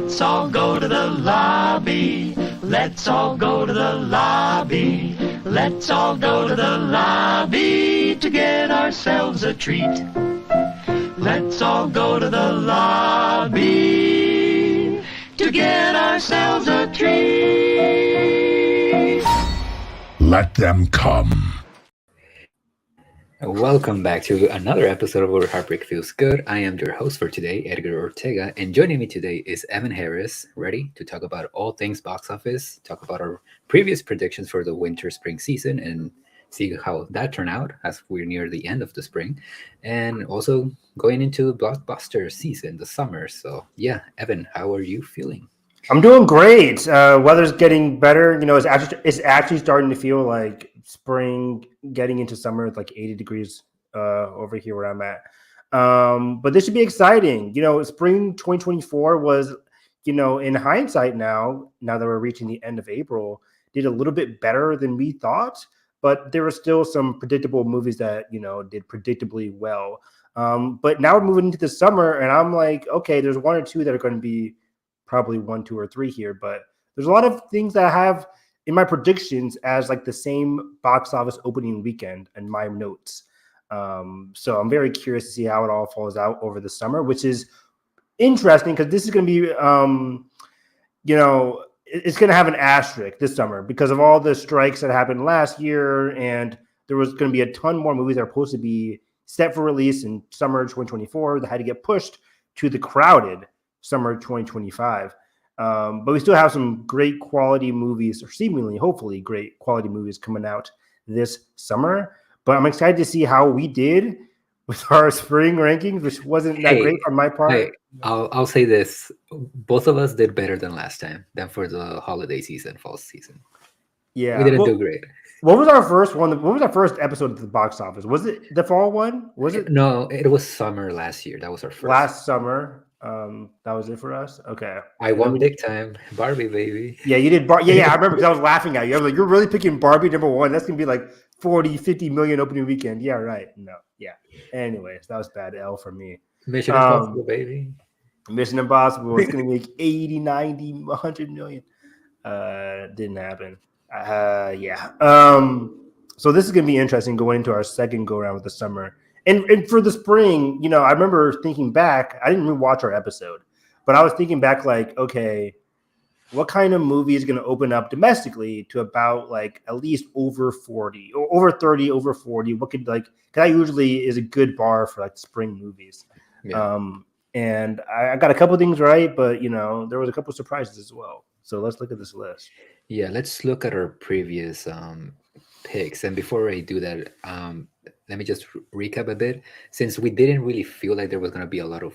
Let's all go to the lobby. Let's all go to the lobby. Let's all go to the lobby to get ourselves a treat. Let's all go to the lobby to get ourselves a treat. Let them come. Welcome back to another episode of Where Heartbreak Feels Good. I am your host for today, Edgar Ortega, and joining me today is Evan Harris, ready to talk about all things box office, talk about our previous predictions for the winter-spring season, and see how that turned out as we're near the end of the spring, and also going into Blockbuster season, the summer. So yeah, Evan, how are you feeling? I'm doing great. Weather's getting better. You know, it's actually starting to feel like spring, getting into summer. It's like 80 degrees over here where I'm at. But this should be exciting. You know, spring 2024 was, you know, in hindsight now that we're reaching the end of April, did a little bit better than we thought. But there were still some predictable movies that, you know, did predictably well. But now we're moving into the summer, and I'm like, okay, there's one or two that are going to be probably 1, 2, or 3 here, but there's a lot of things that I have in my predictions as like the same box office opening weekend and my notes. So I'm very curious to see how it all falls out over the summer, which is interesting because this is going to be, you know, it's going to have an asterisk this summer because of all the strikes that happened last year, and there was going to be a ton more movies that are supposed to be set for release in summer 2024 that had to get pushed to the crowded summer 2025. But we still have some great quality movies, or seemingly, hopefully, great quality movies coming out this summer. But I'm excited to see how we did with our spring rankings, which wasn't that great on my part. Hey, I'll say this: both of us did better than last time, than for the holiday season, fall season. Yeah, we didn't do great. What was our first one? What was our first episode of the box office? Was it the fall one? Was it? No, it was summer last year. That was our first. Last summer. That was it for us. Okay. I won big time. Barbie, baby. Yeah, you did. Yeah, I remember because I was laughing at you. I was like, you're really picking Barbie number one. That's going to be like 40, 50 million opening weekend. Yeah, right. No, yeah. Anyways, that was bad L for me. Mission Impossible, baby. Mission Impossible is going to make 80, 90, 100 million. Didn't happen. Yeah. So this is going to be interesting going into our second go around with the summer. And for the spring, you know, I remember thinking back, I didn't even watch our episode, but I was thinking back like, okay, what kind of movie is going to open up domestically to about like at least over 40 or over 30, over 40? What could like, because that usually is a good bar for like spring movies. Yeah. And I got a couple of things right, but you know, there was a couple of surprises as well. So let's look at this list. Yeah, let's look at our previous picks. And before I do that, let me just recap a bit. Since we didn't really feel like there was going to be a lot of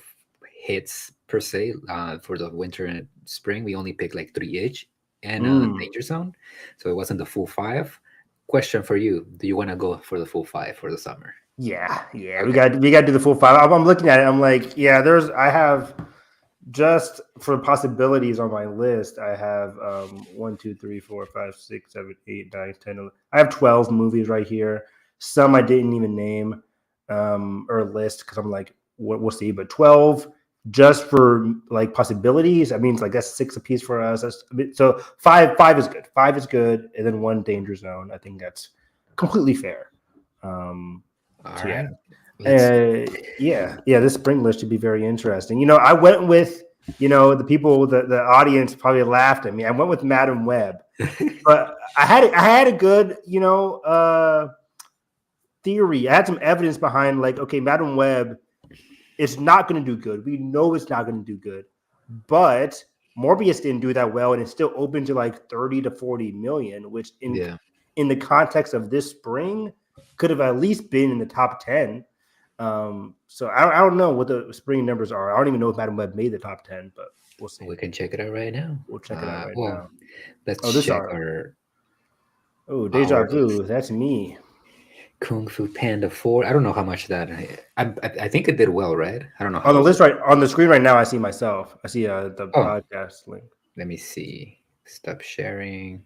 hits per se for the winter and spring, we only picked like 3 each and Danger Zone. So it wasn't the full 5. Question for you: do you want to go for the full 5 for the summer? Yeah. Okay. We got to do the full 5. I'm looking at it. I'm like, yeah. I have just for possibilities on my list. I have 1, 2, 3, 4, 5, 6, 7, 8, 9, 10, 11. I have 12 movies right here. Some I didn't even name or list because I'm like, we'll see. But 12 just for like possibilities. That means like that's 6 apiece for us. So five is good. 5 is good, and then 1 Danger Zone. I think that's completely fair. Right. Yeah. This spring list should be very interesting. You know, I went with, you know, the people, the audience probably laughed at me. I went with Madam Web, but I had a good, you know, theory. I had some evidence behind like, okay, Madam Web is not going to do good. We know it's not going to do good, but Morbius didn't do that well, and it's still open to like 30 to 40 million, which in the context of this spring could have at least been in the top 10. So I don't know what the spring numbers are. I don't even know if Madam Web made the top 10, but we'll see. We can check it out right now. We'll check it out now. Let's check our. Oh, Deja Vu. That's me. Kung Fu Panda 4. I don't know how much that. I think it did well, right? I don't know. On the list on the screen right now, I see myself. I see the podcast link. Let me see. Stop sharing.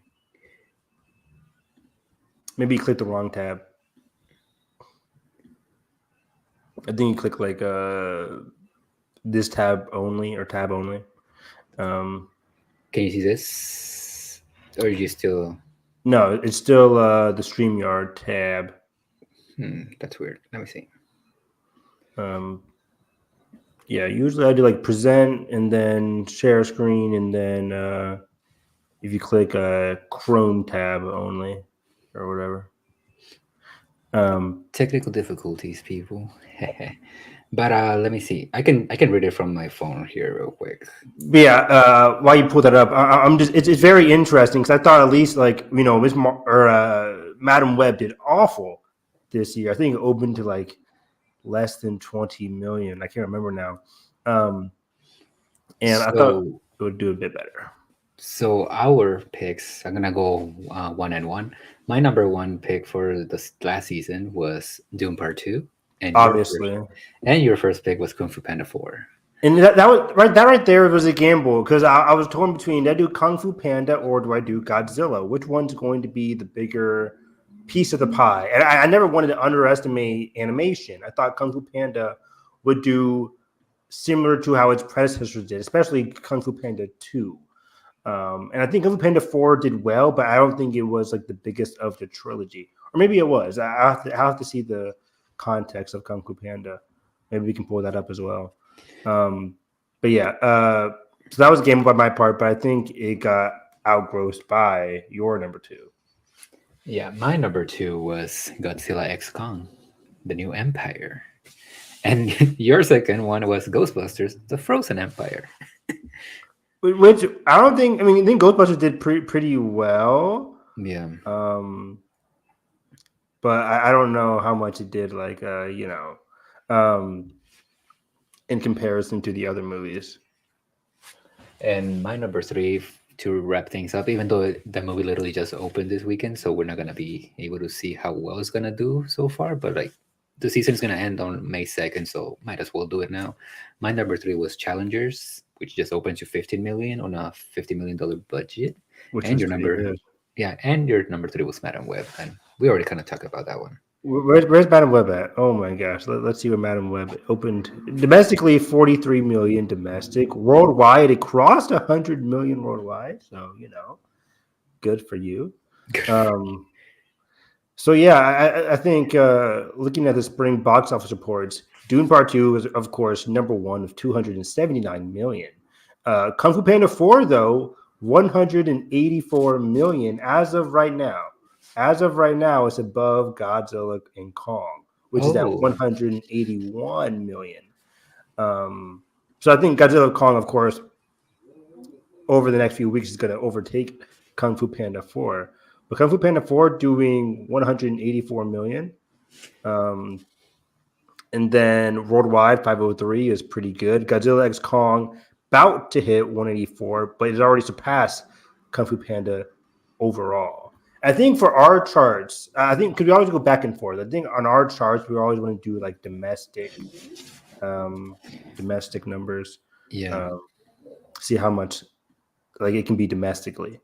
Maybe you clicked the wrong tab. I think you click like this tab only or tab only. Can you see this? Or are you still... No, it's still the StreamYard tab. That's weird. Let me see. Yeah, usually I do like present and then share screen, and then if you click Chrome tab only or whatever. Technical difficulties, people. But let me see. I can read it from my phone here real quick. But yeah, while you pull that up, I'm just it's very interesting because I thought at least like Madam Web did awful this year. I think it opened to like less than 20 million. I can't remember now. And I thought it would do a bit better. So our picks, I'm gonna go one and one. My number one pick for this last season was Doom Part 2, and Obviously. Your first pick was Kung Fu Panda 4. And that was right. That right there was a gamble because I was torn between do I do Kung Fu Panda or do I do Godzilla? Which one's going to be the bigger piece of the pie? And I never wanted to underestimate animation. I thought Kung Fu Panda would do similar to how its predecessors did, especially Kung Fu Panda 2. And I think Kung Fu Panda 4 did well, but I don't think it was like the biggest of the trilogy. Or maybe it was. I have to see the context of Kung Fu Panda. Maybe we can pull that up as well. But yeah, so that was a game by my part, but I think it got outgrossed by your number two. Yeah, my number two was Godzilla X Kong, the New Empire. And your second one was Ghostbusters, the Frozen Empire. Which I don't think. I mean, I think Ghostbusters did pretty well. Yeah. But I don't know how much it did. Like in comparison to the other movies. And my number three, to wrap things up, even though the movie literally just opened this weekend, so we're not gonna be able to see how well it's gonna do so far. But like, the season is gonna end on May 2nd, so might as well do it now. My number three was Challengers, which just opened to 15 million on a $50 million budget. Which and was your number, good. yeah, and your number three was Madam Web, and we already kind of talked about that one. Where's Madam Web at? Oh my gosh. Let's see where Madam Web opened. Domestically, 43 million domestic. Worldwide, it crossed 100 million worldwide. So, good for you. So, yeah, I think looking at the spring box office reports, Dune Part 2 was, of course, number one with 279 million. Kung Fu Panda 4, though, 184 million as of right now. As of right now, it's above Godzilla and Kong, which is at 181 million. So I think Godzilla and Kong, of course, over the next few weeks is going to overtake Kung Fu Panda 4. But Kung Fu Panda 4 doing 184 million. And then worldwide, 503 is pretty good. Godzilla x Kong about to hit 184, but it's already surpassed Kung Fu Panda overall. I think for our charts, because we always go back and forth. I think on our charts, we always want to do like domestic numbers. Yeah. See how much like it can be domestically.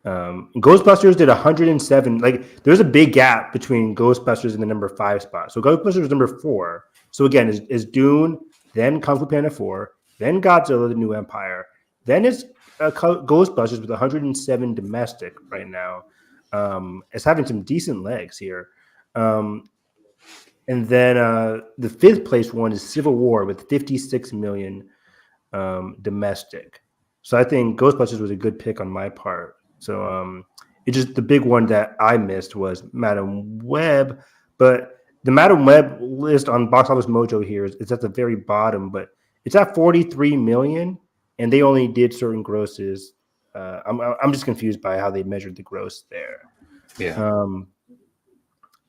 Ghostbusters did 107. Like there's a big gap between Ghostbusters and the number 5 spot. So Ghostbusters is number 4. So again, is Dune, then Kung Fu Panda 4, then Godzilla: The New Empire, then it's Ghostbusters with 107 domestic right now. It's having some decent legs here. And then the 5th place one is Civil War with 56 million domestic. So I think Ghostbusters was a good pick on my part. So it's just the big one that I missed was Madam Web. But the Madam Web list on Box Office Mojo here is at the very bottom, but it's at 43 million, and they only did certain grosses. I'm just confused by how they measured the gross there. Yeah.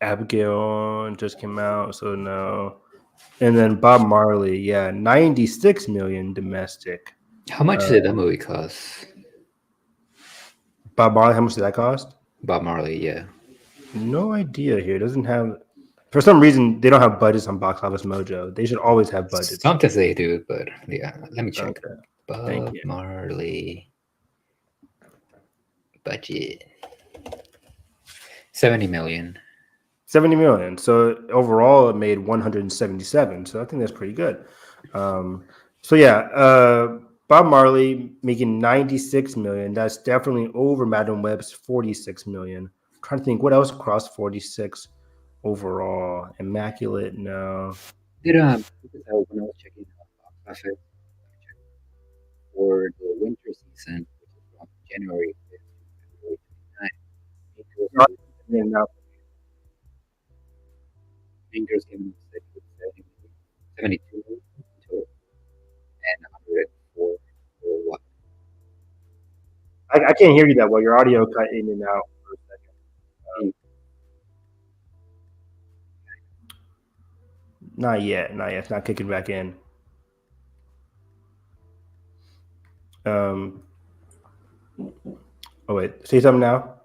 Abigail just came out, so no. And then Bob Marley, 96 million domestic. How much did that movie cost? Bob Marley, how much did that cost? Bob Marley, yeah. No idea here. It doesn't have. For some reason, they don't have budgets on Box Office Mojo. They should always have budgets. Sometimes they do, but yeah, let me check. Okay. Bob Marley budget 70 million. 70 million. So overall, it made 177. So I think that's pretty good. Bob Bob Marley making 96 million. That's definitely over Madam Web's 46 million. Trying to think what else crossed 46 overall. Immaculate, no. Did because when I was checking box office for the winter season, which is from January 5th to February 29th, Mean Girls Not came million now. Mean Girls came in second with 72 million total and 104 worldwide. I can't hear you that well. Your audio cut in and out for a second. Not yet. Not yet. It's not kicking back in. Um. Oh wait. Say something now.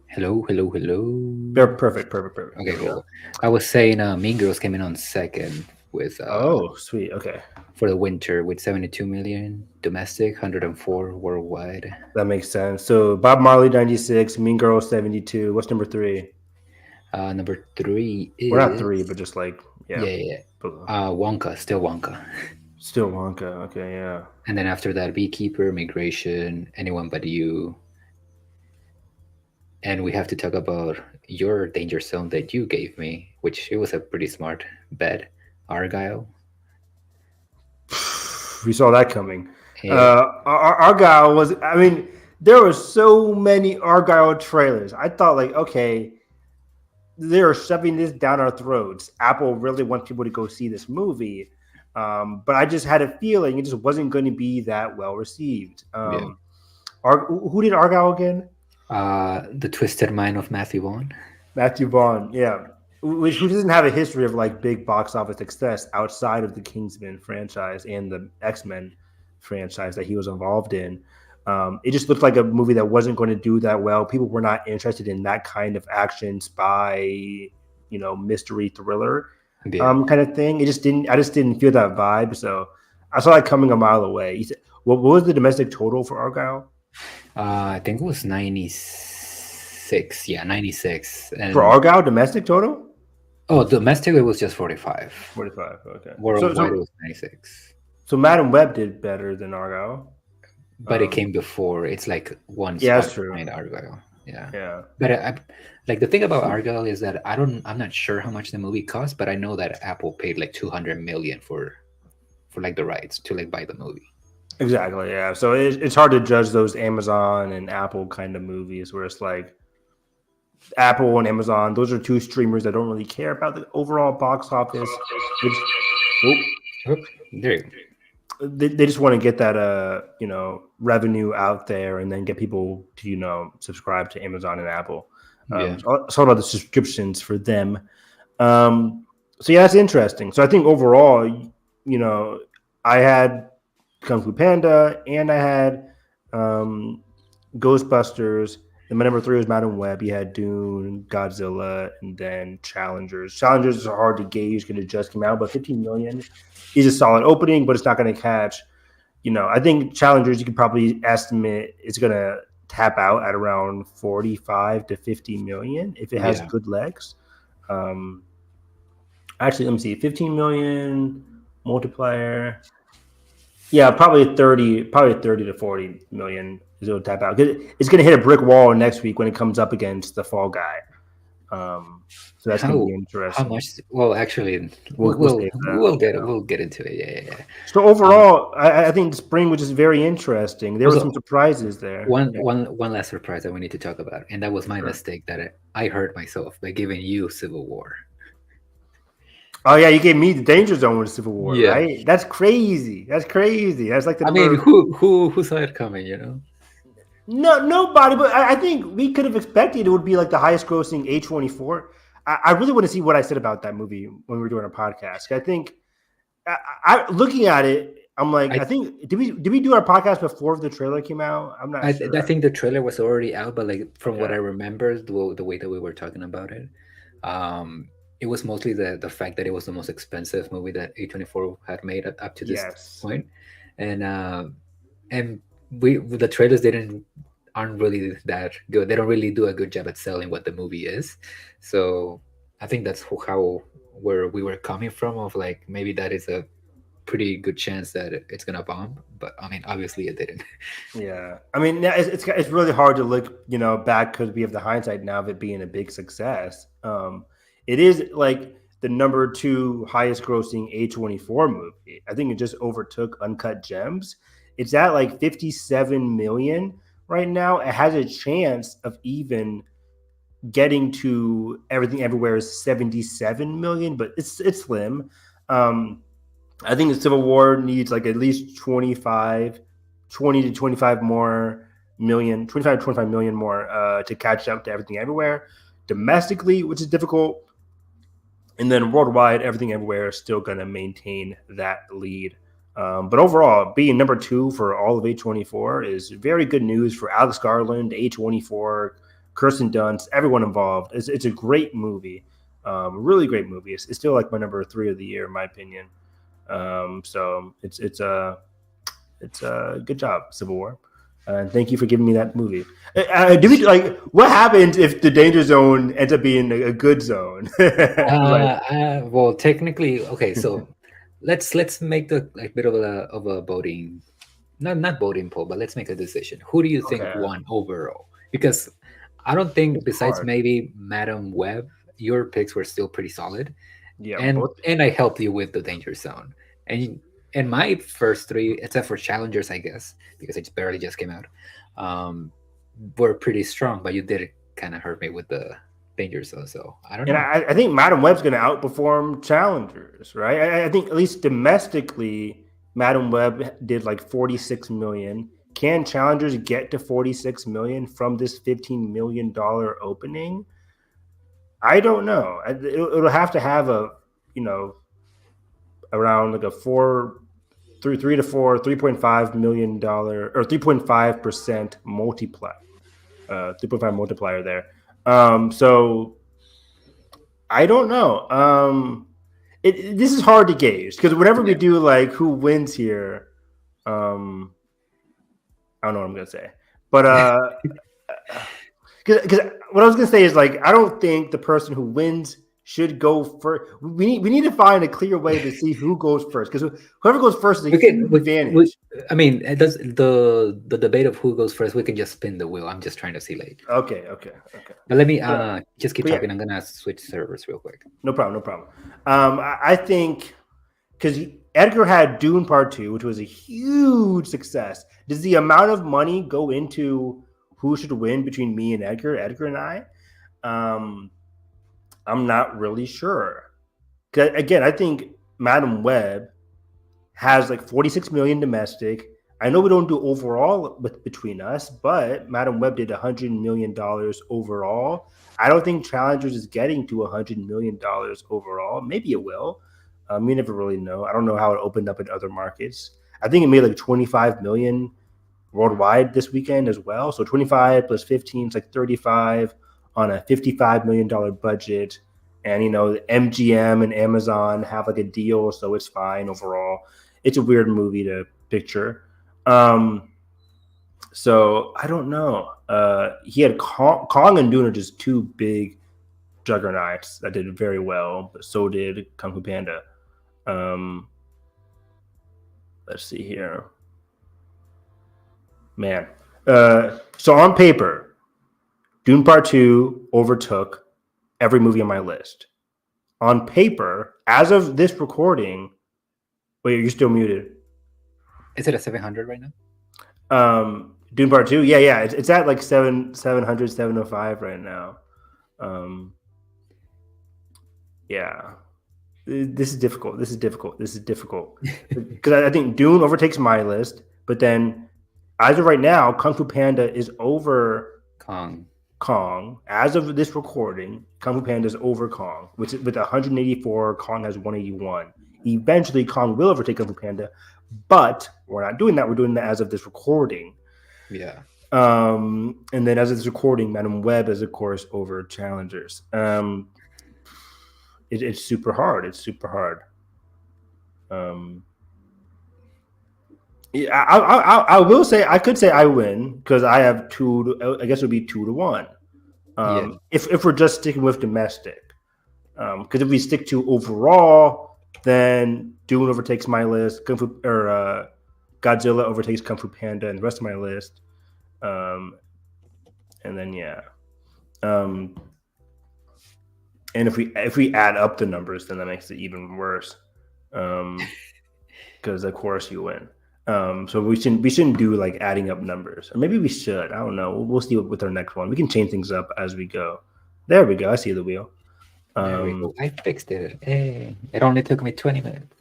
Hello, hello, hello. Perfect. Perfect. Okay, cool. I was saying Mean Girls came in on second with Oh, sweet. Okay, for the winter with 72 million domestic, 104 worldwide. that makes sense. So Bob Marley 96, Mean Girl 72. What's number three? Number three is We're not three, but just like yeah. below. Wonka, still Wonka. Still Wonka. Okay, yeah. And then after that, Beekeeper, Migration, Anyone But You. And we have to talk about your danger zone that you gave me, which it was a pretty smart bet. Argyle. We saw that coming. Yeah. Argyle was. I mean, there were so many Argyle trailers. I thought like, okay, they're shoving this down our throats. Apple really wants people to go see this movie. But I just had a feeling it just wasn't going to be that well received. Who did Argyle again? The Twisted Mind of Matthew Vaughn. Matthew Vaughn, yeah. Who doesn't have a history of like big box office success outside of the Kingsman franchise and the X-Men franchise that he was involved in. It just looked like a movie that wasn't going to do that well. People were not interested in that kind of action spy, mystery thriller kind of thing. I just didn't feel that vibe. So I saw that coming a mile away. He said, what was the domestic total for Argyle? I think it was 96. Yeah, 96. And For Argyle, domestic total? oh, domestic it was just 45. 45, okay. Worldwide it was 96. So Madam Web did better than Argyle. But it came before. It's like one Yeah, spot that's true. behind Argyle. Yeah. Yeah. But like the thing about Argyle is that I'm not sure how much the movie cost, but I know that Apple paid like 200 million for like the rights to like buy the movie. Exactly, yeah. So it's hard to judge those Amazon and Apple kind of movies where it's like Apple and Amazon, those are two streamers that don't really care about the overall box office. There you go. They just want to get that revenue out there and then get people to subscribe to Amazon and Apple. It's all about the subscriptions for them. So yeah, that's interesting. So I think overall, I had Kung Fu Panda and I had Ghostbusters. And my number three was Madam Web. You had Dune, Godzilla, and then Challengers. Challengers are hard to gauge because it just came out, but 15 million is a solid opening, but it's not going to catch. I think Challengers, you could probably estimate it's going to tap out at around 45 to 50 million if it has good legs. Actually, let me see. 15 million multiplier. Yeah, probably 30 to 40 million is it'll tap out. It's going to hit a brick wall next week when it comes up against the Fall Guy. So that's going to be interesting. How much? Well, actually, we'll get into it. Yeah. So overall, I think spring was just very interesting. There were some surprises there. One last surprise that we need to talk about, and that was my mistake that I hurt myself by giving you Civil War. Oh yeah, you gave me the Danger Zone with Civil War, right? That's crazy. That's like the. I mean, who saw it coming? No, nobody. But I think we could have expected it would be like the highest grossing A24. I really want to see what I said about that movie when we were doing a podcast. I think, looking at it, I'm like, I think did we do our podcast before the trailer came out? I'm not sure. I think the trailer was already out, but like from what I remember, the way that we were talking about it, it was mostly the fact that it was the most expensive movie that A24 had made up to this point, and the trailers aren't really that good. They don't really do a good job at selling what the movie is. So I think that's where we were coming from. Of like maybe that is pretty good chance that it's gonna bomb. But I mean, obviously it didn't. Yeah, I mean, yeah, it's really hard to look, back because we have the hindsight now of it being a big success. It is like the number two highest grossing A24 movie. I think it just overtook Uncut Gems. It's at like 57 million right now. It has a chance of even getting to Everything Everywhere is 77 million, but it's slim. Um, I think the Civil War needs like at least 20 to 25 more million, 25 to 25 million more to catch up to Everything Everywhere domestically, which is difficult. And then worldwide, Everything Everywhere is still going to maintain that lead. But overall, being number two for all of A24 is very good news for Alex Garland, A24, Kirsten Dunst, everyone involved. It's a great movie, really great movie. It's still like my number three of the year, in my opinion. So it's a good job, Civil War. Thank you for giving me that movie. Do we like what happens if the danger zone ends up being a good zone? Well, technically, okay. So let's make the like bit of a voting, not voting poll, but let's make a decision. Who do you think Okay. won overall? Because I don't think, It's besides hard. maybe Madam Web, your picks were still pretty solid, Yeah, and both. I helped you with the danger zone, and my first three, except for challengers, I guess, because it barely just came out, um, were pretty strong. But you did kind of hurt me with the danger zone, so I don't And know. I think Madam Web's going to outperform challengers, right? I think at least domestically, Madam Web did like 46 million. Can challengers get to 46 million from this $15 million opening? I don't know. It'll have to have a, you know, around like a three to four, $3.5 million or 3.5% multiplier, 3.5 multiplier there. So I don't know. This is hard to gauge because whenever we Yeah. do like who wins here, um, I don't know what I'm gonna say, but because what I was gonna say is like I don't think the person who wins should go first. We need to find a clear way to see who goes first because whoever goes first is a We can, huge we advantage. I mean, it does the debate of who goes first. We can just spin the wheel. I'm just trying to see like, Okay. but let me But, just keep but yeah, talking. I'm gonna switch servers real quick. no problem. I think because Edgar had Dune Part Two, which was a huge success. Does the amount of money go into who should win between me and Edgar and I? Um, I'm not really sure. 'Cause again, I think Madam Web has like 46 million domestic. I know we don't do overall between us, but Madam Web did $100 million overall. I don't think Challengers is getting to $100 million overall. Maybe it will. We never really know. I don't know how it opened up in other markets. I think it made like 25 million worldwide this weekend as well. So 25 plus 15 is like 35 on a $55 million budget. And MGM and Amazon have like a deal, so it's fine overall. It's a weird movie to picture. So I don't know. He had Kong and Dune are just two big juggernauts that did very well, but so did Kung Fu Panda. Let's see here. Man. So on paper, Dune Part 2 overtook every movie on my list. On paper, as of this recording, wait, you're still muted. Is it a 700 right now? Dune Part 2, yeah. It's at like 700, 705 right now. Yeah. This is difficult. Because I think Dune overtakes my list, but then as of right now, Kung Fu Panda is over Kong. As of this recording, Kung Fu Panda is over Kong, which is with 184. Kong has 181. Eventually, Kong will overtake Kung Fu Panda, but we're not doing that. We're doing that as of this recording. Yeah. And then as of this recording, Madam Web is of course over Challengers. It's super hard. Yeah, I will say I could say I win because I have I guess it would be 2-1. Yeah. If we're just sticking with domestic, because if we stick to overall, Then Dune overtakes my list. Godzilla overtakes Kung Fu Panda and the rest of my list. And then and if we add up the numbers, then that makes it even worse. Because of course you win. So we shouldn't do like adding up numbers, or maybe we should. I don't know. We'll see with our next one. We can change things up as we go. There we go. I see the wheel. There we go. I fixed it. Hey, it only took me 20 minutes.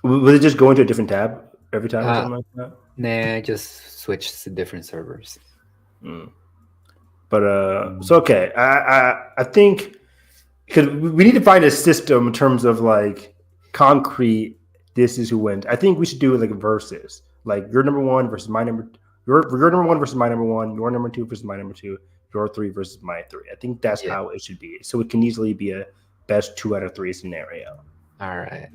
Will it just go into a different tab every time or something like that? Nah, just switch to different servers. But so okay, I think because we need to find a system in terms of like concrete. This is who wins. I think we should do like versus, like your number one versus my number. Your number one versus my number one. Your number two versus my number two. Your three versus my three. I think that's how it should be. So it can easily be a best 2 out of 3 scenario. All right.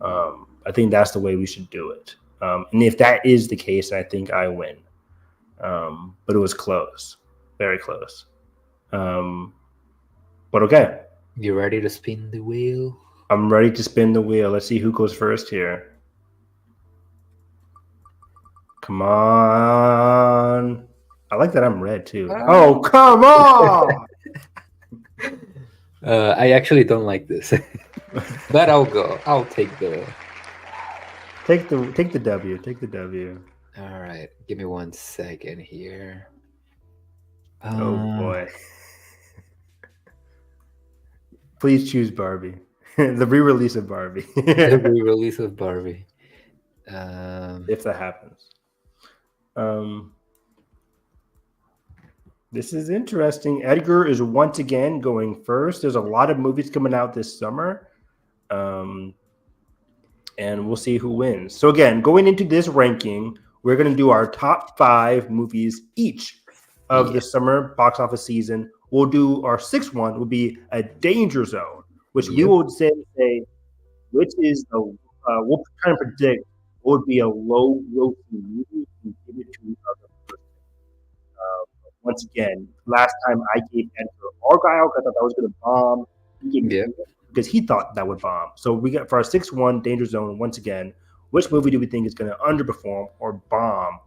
I think that's the way we should do it. And if that is the case, I think I win. But it was close, very close. But okay. You ready to spin the wheel? I'm ready to spin the wheel. Let's see who goes first here. Come on. I like that I'm red too. Oh, come on. I actually don't like this. But I'll go. I'll take the W. Take the W. All right. Give me 1 second here. Oh boy. Please choose Barbie. The re-release of Barbie. The re-release of Barbie. If that happens. This is interesting. Edgar is once again going first. There's a lot of movies coming out this summer. And we'll see who wins. So again, going into this ranking, we're going to do our top 5 movies each of the summer box office season. We'll do our 6th one will be a Danger Zone, which we will say which is the we'll kind of predict what would be a low grossing movie and give it to the person. Once again, last time I gave Edgar Argyle, I thought that was going to bomb. He gave me because he thought that would bomb. So we got for our 6th one, Danger Zone. Once again, which movie do we think is going to underperform or bomb,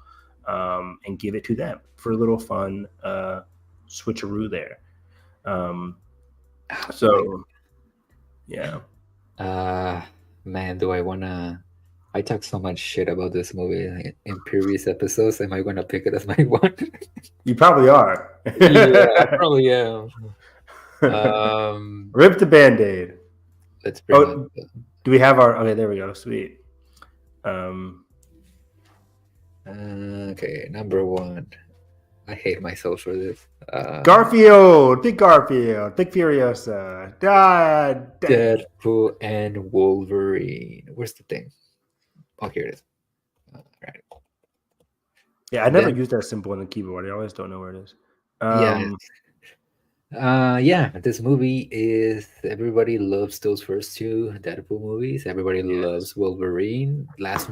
and give it to them for a little fun switcheroo there. Man, do I wanna? I talked so much shit about this movie in previous episodes. Am I gonna pick it as my one? You probably are. Yeah, I probably am. Rip the Band-Aid. Let's bring up. Do we have our? Okay, there we go. Sweet. Okay, number 1. I hate myself for this. Garfield, Big Furiosa, Deadpool and Wolverine. Where's the thing? Oh, here it is. Right. Yeah, I never use that symbol on the keyboard. I always don't know where it is. This movie is everybody loves those first 2 Deadpool movies. Everybody loves Wolverine. Last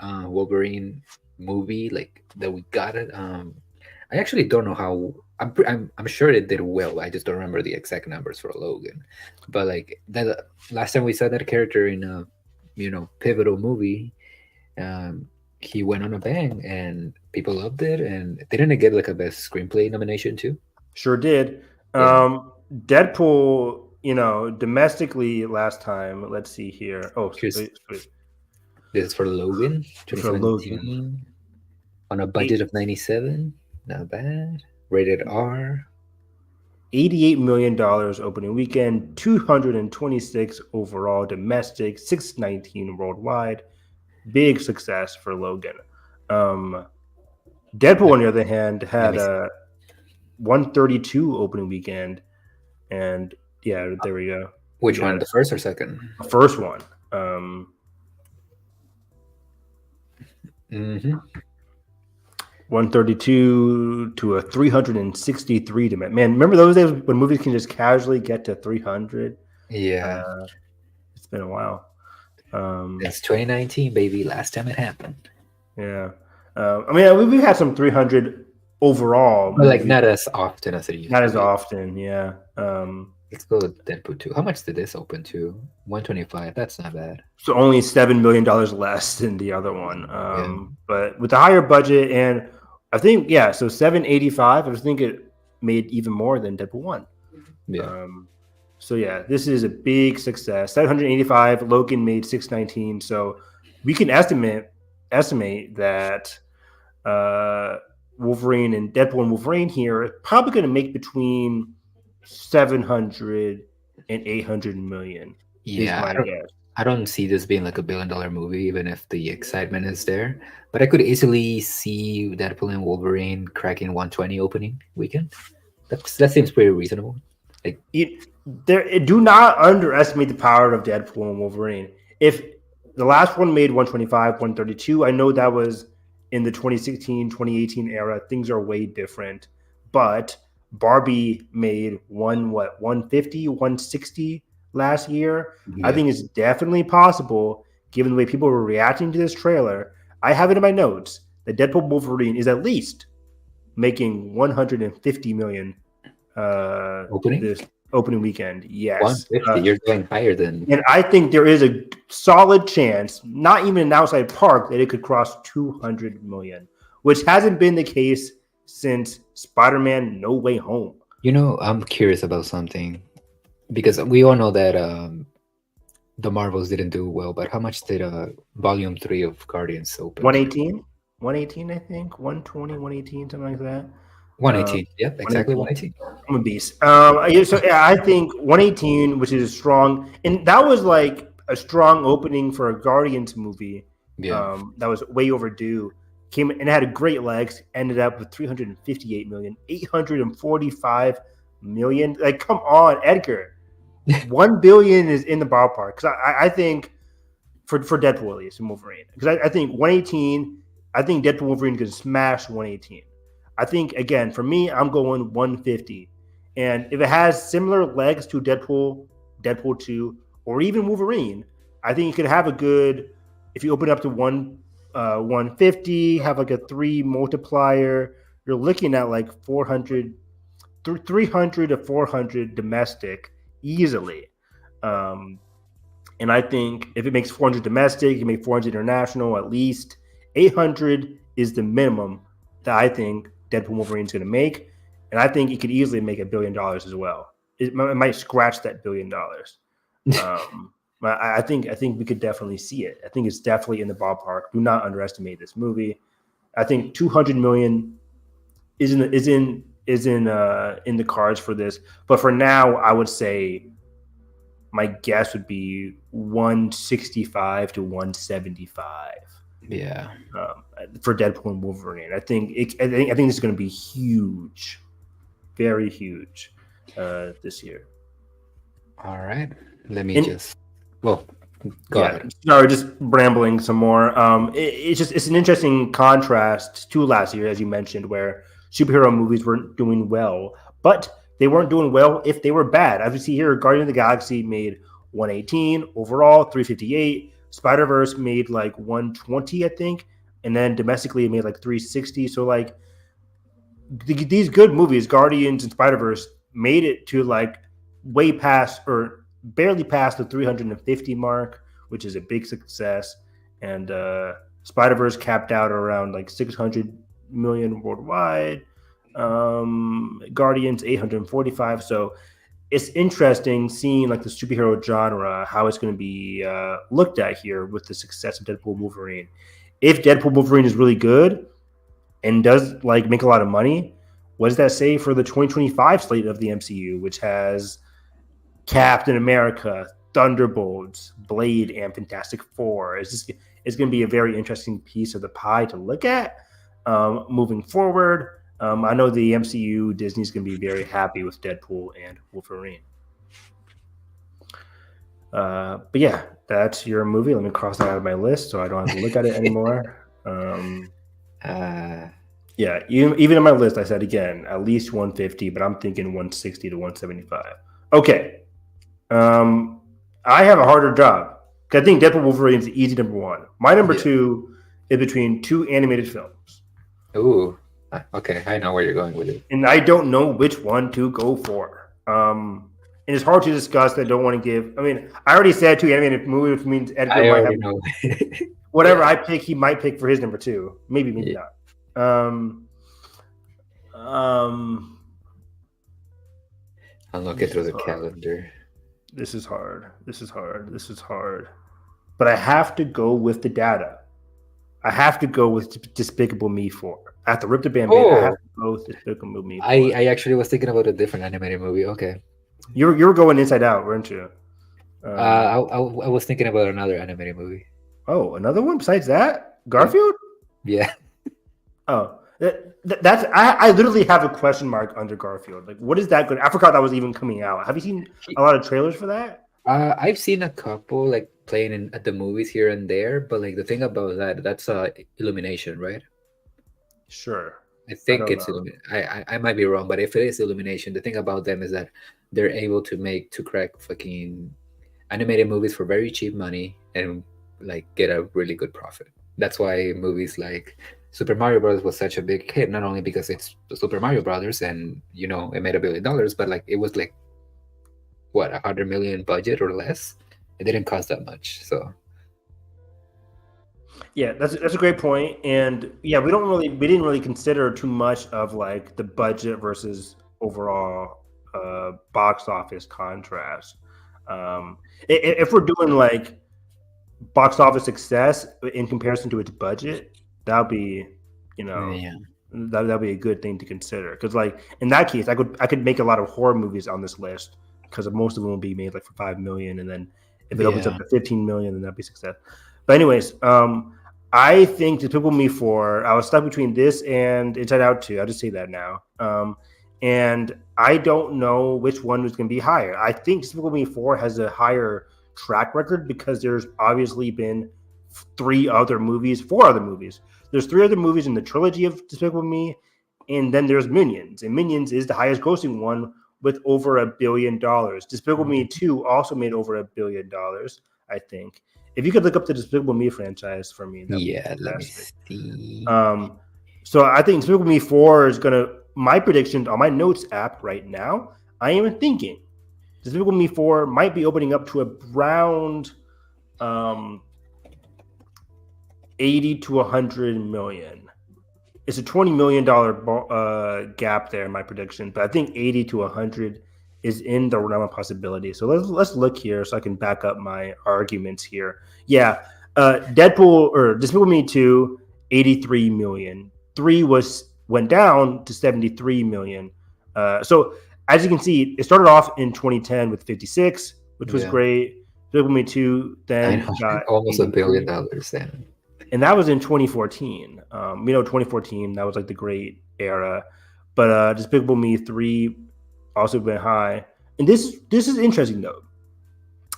Wolverine movie like that we got it. I actually don't know how. I'm sure it did well. I just don't remember the exact numbers for Logan. But like that last time we saw that character in a pivotal movie, he went on a bang and people loved it. And didn't it get like a best screenplay nomination too? Sure did. Deadpool, domestically last time. Let's see here. Oh, sweet. This is for Logan, 2017, on a budget of 97. Not bad. Rated R. $88 million opening weekend, 226 overall domestic, 619 worldwide. Big success for Logan. Deadpool, on the other hand, had a 132 opening weekend, and there we go. Which one? The first or second? The first one. 132 to a 363 demand. Man, remember those days when movies can just casually get to 300? Yeah. It's been a while. It's 2019, baby. Last time it happened. Yeah. We've had some 300 overall. But like not as often as it used to be. Not as often, yeah. Let's go with Deadpool 2. How much did this open to? 125. That's not bad. So only $7 million less than the other one. Yeah. But with the higher budget, and I think so 785. I think it made even more than Deadpool 1. Yeah. So yeah, this is a big success. 785. Logan made 619. So we can estimate that Wolverine and Deadpool and Wolverine here are probably going to make between 700 and 800 million. Yeah. Is my guess. I don't see this being like $1 billion movie, even if the excitement is there. But I could easily see Deadpool and Wolverine cracking 120 opening weekend. That seems pretty reasonable. Like, Do not underestimate the power of Deadpool and Wolverine. If the last one made 125, 132, I know that was in the 2016, 2018 era. Things are way different. But Barbie made 150, 160 last year. yeah. I think it's definitely possible, given the way people were reacting to this trailer. I have it in my notes that Deadpool Wolverine is at least making 150 million Opening? this opening weekend. Yes. 150. You're going higher than. And I think there is a solid chance, not even an outside park, that it could cross 200 million, which hasn't been the case since Spider-Man No Way Home. I'm curious about something because we all know that the Marvels didn't do well, but how much did Volume 3 of Guardians open? 118? 118, I think. 120, 118, something like that. 118. Yep, exactly 118. I'm a beast. So yeah, I think 118, which is strong, and that was like a strong opening for a Guardians movie. Yeah. That was way overdue. Came and had a great legs. Ended up with 358 million, 845 million. Like, come on, Edgar. 1 billion is in the ballpark. Because I think for Deadpool at least and Wolverine. Because I think 118. I think Deadpool Wolverine can smash 118. I think, again, for me, I'm going 150. And if it has similar legs to Deadpool 2, or even Wolverine, I think you could have a good, if you open up to 150, have like a 3 multiplier, you're looking at like 300 to 400 domestic easily. And I think if it makes 400 domestic, you make 400 international at least. 800 is the minimum that I think Deadpool Wolverine is going to make, and I think it could easily make $1 billion as well. It might scratch that $1 billion. I think we could definitely see it. I think it's definitely in the ballpark. Do not underestimate this movie. I think 200 million is in the cards for this. But for now, I would say my guess would be 165 to 175. Yeah. For Deadpool and Wolverine, I think this is going to be huge, very huge, this year. All right. Let me go ahead. Sorry, just rambling some more. It's an interesting contrast to last year, as you mentioned, where superhero movies weren't doing well, but they weren't doing well if they were bad. As we see here, Guardian of the Galaxy made 118 overall, 358. Spider-Verse made like 120, I think, and then domestically it made like 360. So like these good movies, Guardians and Spider-Verse, made it to like way past or barely past the 350 mark, which is a big success. And Spider-Verse capped out around like 600 million worldwide. Guardians 845. So it's interesting seeing like the superhero genre, how it's going to be looked at here with the success of Deadpool Wolverine. If Deadpool Wolverine is really good and does like make a lot of money, what does that say for the 2025 slate of the MCU, which has Captain America, Thunderbolts, Blade, and Fantastic Four? It's going to be a very interesting piece of the pie to look at moving forward. I know the MCU, Disney's going to be very happy with Deadpool and Wolverine. But yeah, that's your movie. Let me cross that out of my list so I don't have to look at it anymore. Yeah, even in my list, I said again, at least 150, but I'm thinking 160 to 175. Okay. I have a harder job because I think Deadpool Wolverine is the easy number one. My number two is between two animated films. Ooh. Okay, I know where you're going with it. And I don't know which one to go for. And and it's hard to discuss. I don't want to give. I mean, I already said too. I mean, if movie, which means Edgar I might have already know. whatever I pick, he might pick for his number two. Maybe Yeah. not. Um, I'm looking through the calendar. This is hard. But I have to go with the data. I have to go with Despicable Me 4. I have to rip the band-aid. I have to go with Despicable Me 4. I actually was thinking about a different animated movie. Okay. You were going Inside Out, weren't you? I was thinking about another animated movie. Oh, another one besides that? Garfield? Yeah. Oh, that's I literally have a question mark under Garfield. Like, what is that good? I forgot that was even coming out. Have you seen a lot of trailers for that? I've seen a couple like playing at the movies here and there, but like the thing about that's Illumination, right? Sure. I think it's I might be wrong, but if it is Illumination, the thing about them is that they're able to crack fucking animated movies for very cheap money and like get a really good profit. That's why movies like Super Mario Brothers was such a big hit, not only because it's the Super Mario Brothers and it made $1 billion, but like it was like what, 100 million budget or less. It didn't cost that much, so yeah, that's a great point. And yeah, we didn't really consider too much of like the budget versus overall box office contrast. If we're doing like box office success in comparison to its budget, that'll be that'll be a good thing to consider. Because like in that case, I could make a lot of horror movies on this list because most of them will be made like for 5 million, and then if it opens up to 15 million, then that'd be success. But anyways, I think Despicable Me 4, I was stuck between this and Inside Out 2. I'll just say that now. And I don't know which one was going to be higher. I think Despicable Me 4 has a higher track record because there's obviously been 4 other movies. There's 3 other movies in the trilogy of Despicable Me, and then there's Minions. And Minions is the highest grossing one with over $1 billion. Despicable Me 2 also made over $1 billion, I think. If you could look up the Despicable Me franchise for me, yeah, let me see. So I think Despicable Me 4 is gonna. My prediction on my notes app right now, I am thinking Despicable Me 4 might be opening up to around 80 to 100 million. It's a $20 million gap there in my prediction, but I think 80 to 100 is in the realm of possibility. So let's look here so I can back up my arguments here. Yeah, Deadpool or Despicable Me 2, 83 million. 3 went down to 73 million. So as you can see, it started off in 2010 with 56, which was great. Despicable Me 2 then got almost $1 billion then. And that was in 2014. 2014, that was like the great era. But Despicable Me 3 also went high. And this is interesting though.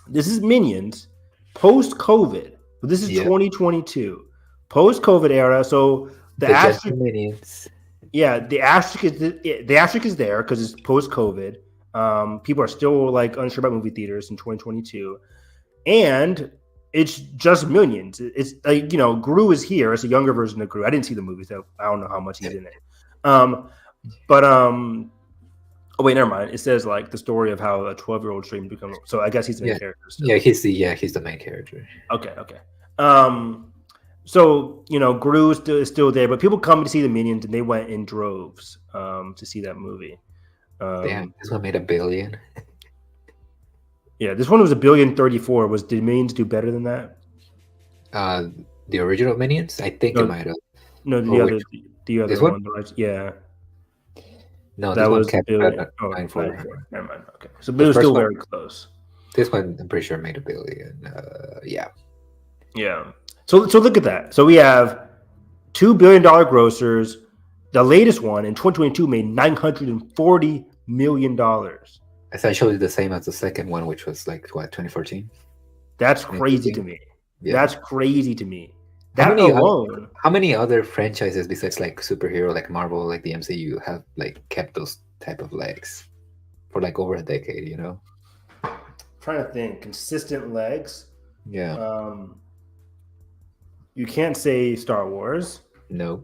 This is Minions post-COVID. This is 2022. Post-COVID era. So the asterisk, Minions. Yeah, the asterisk is there because it's post-COVID. People are still like unsure about movie theaters in 2022. And it's just Minions. It's like, Gru is here. It's a younger version of Gru. I didn't see the movie, so I don't know how much he's in it. Oh wait, never mind. It says like the story of how a 12-year-old dream becomes. So I guess he's the main character. Still. Yeah, he's the main character. Okay. So Gru is still there, but people come to see the Minions, and they went in droves to see that movie. Damn, this one made $1 billion. Yeah, this one was $1.034 billion. Did Minions do better than that? The original Minions, I think it might have. No, the other one. Yeah. No, that was kept $1 billion. Never mind. Okay, so it was still very close. This one, I'm pretty sure, made $1 billion. Yeah. Yeah. So look at that. So we have $2 billion grossers. The latest one in 2022 made $940 million. Essentially the same as the second one, which was like 2014. That's crazy to me. Yeah. That's crazy to me. How many other franchises besides like superhero, like Marvel, like the MCU, have like kept those type of legs for like over a decade? I'm trying to think. Consistent legs. Yeah. You can't say Star Wars. No.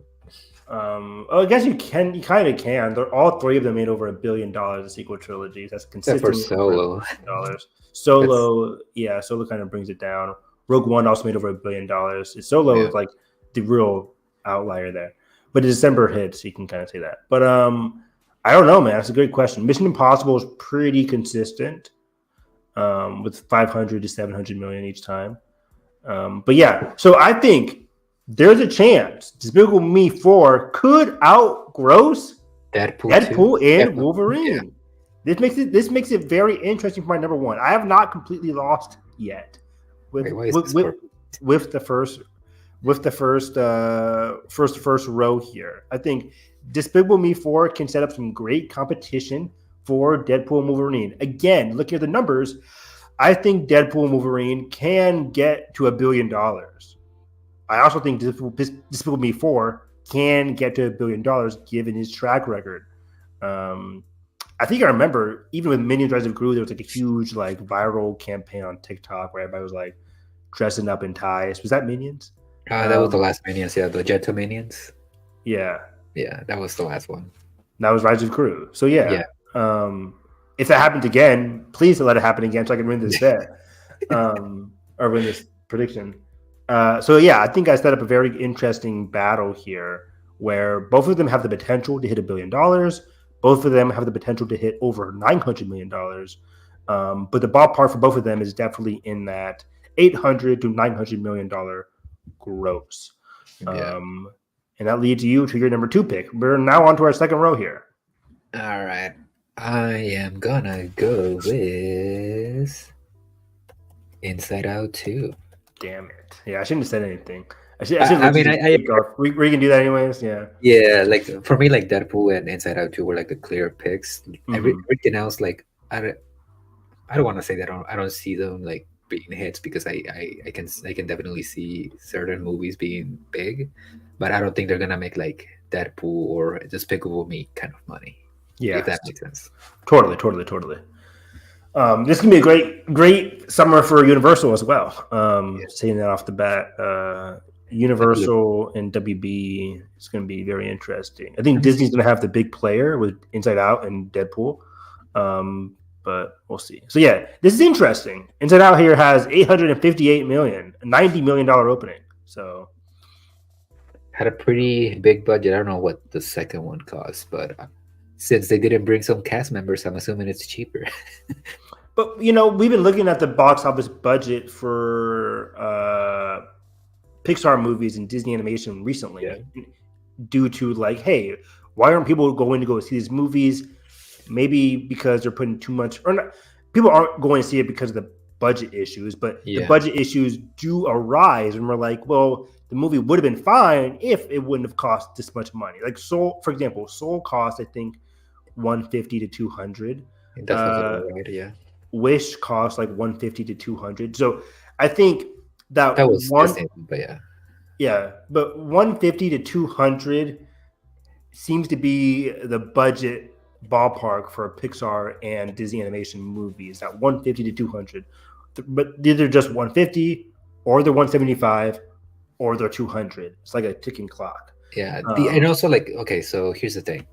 I guess you can. You kind of can. They're all three of them made over $1 billion. The sequel trilogies. That's Except for consistently over Solo. $1 billion. Solo, yeah, Solo kind of brings it down. Rogue One also made over $1 billion. Solo is like the real outlier there. But the December hits, you can kind of say that. But I don't know, man. That's a great question. Mission Impossible is pretty consistent, with 500 to 700 million each time. But yeah, so I think there's a chance Despicable Me 4 could outgross Deadpool and Wolverine. Yeah. This makes it very interesting for my number one. I have not completely lost yet with the first row here. I think Despicable Me 4 can set up some great competition for Deadpool and Wolverine. Again, looking at the numbers, I think Deadpool and Wolverine can get to $1 billion. I also think Despicable Me 4 can get to $1 billion given his track record. I think I remember even with Minions Rise of Gru, there was like a huge like viral campaign on TikTok where everybody was like dressing up in ties. Was that Minions? That was the last Minions, yeah, the Gentle Minions. Yeah, that was the last one. That was Rise of Gru. So yeah. If that happens again, please let it happen again so I can win this bet or win this prediction. So yeah, I think I set up a very interesting battle here where both of them have the potential to hit $1 billion. Both of them have the potential to hit over $900 million. But the ballpark for both of them is definitely in that $800 to $900 million gross. Yeah. And that leads you to your number two pick. We're now on to our second row here. All right. I am gonna go with Inside Out 2. Damn it. Yeah, I shouldn't have said anything. I we can do that anyways. Yeah, like for me, like Deadpool and Inside Out 2 were like the clear picks. Mm-hmm. Everything else, like I don't want to say that I don't see them like being hits because I can definitely see certain movies being big, but I don't think they're gonna make like Deadpool or Despicable Me kind of money. Yeah, if that makes sense. Totally. This can be a great summer for Universal as well. Saying that off the bat, Universal and WB is going to be very interesting. I think Disney's going to have the big player with Inside Out and Deadpool, but we'll see. So yeah, this is interesting. Inside Out here has $858 million, a $90 million opening. So had a pretty big budget. I don't know what the second one cost, but since they didn't bring some cast members, I'm assuming it's cheaper. But, we've been looking at the box office budget for Pixar movies and Disney animation recently due to like, hey, why aren't people going to go see these movies? Maybe because they're putting too much, or not, people aren't going to see it because of the budget issues, but the budget issues do arise. And we're like, well, the movie would have been fine if it wouldn't have cost this much money. Like Soul, for example, Soul cost, I think, $150 to $200. Right, yeah. Wish cost like $150 to $200. So I think that was Disney, but but $150 to $200 seems to be the budget ballpark for Pixar and Disney animation movies. That $150 to $200, but either just $150 or they're $175 or they're $200. It's like a ticking clock. Yeah, and also like, okay, so here's the thing.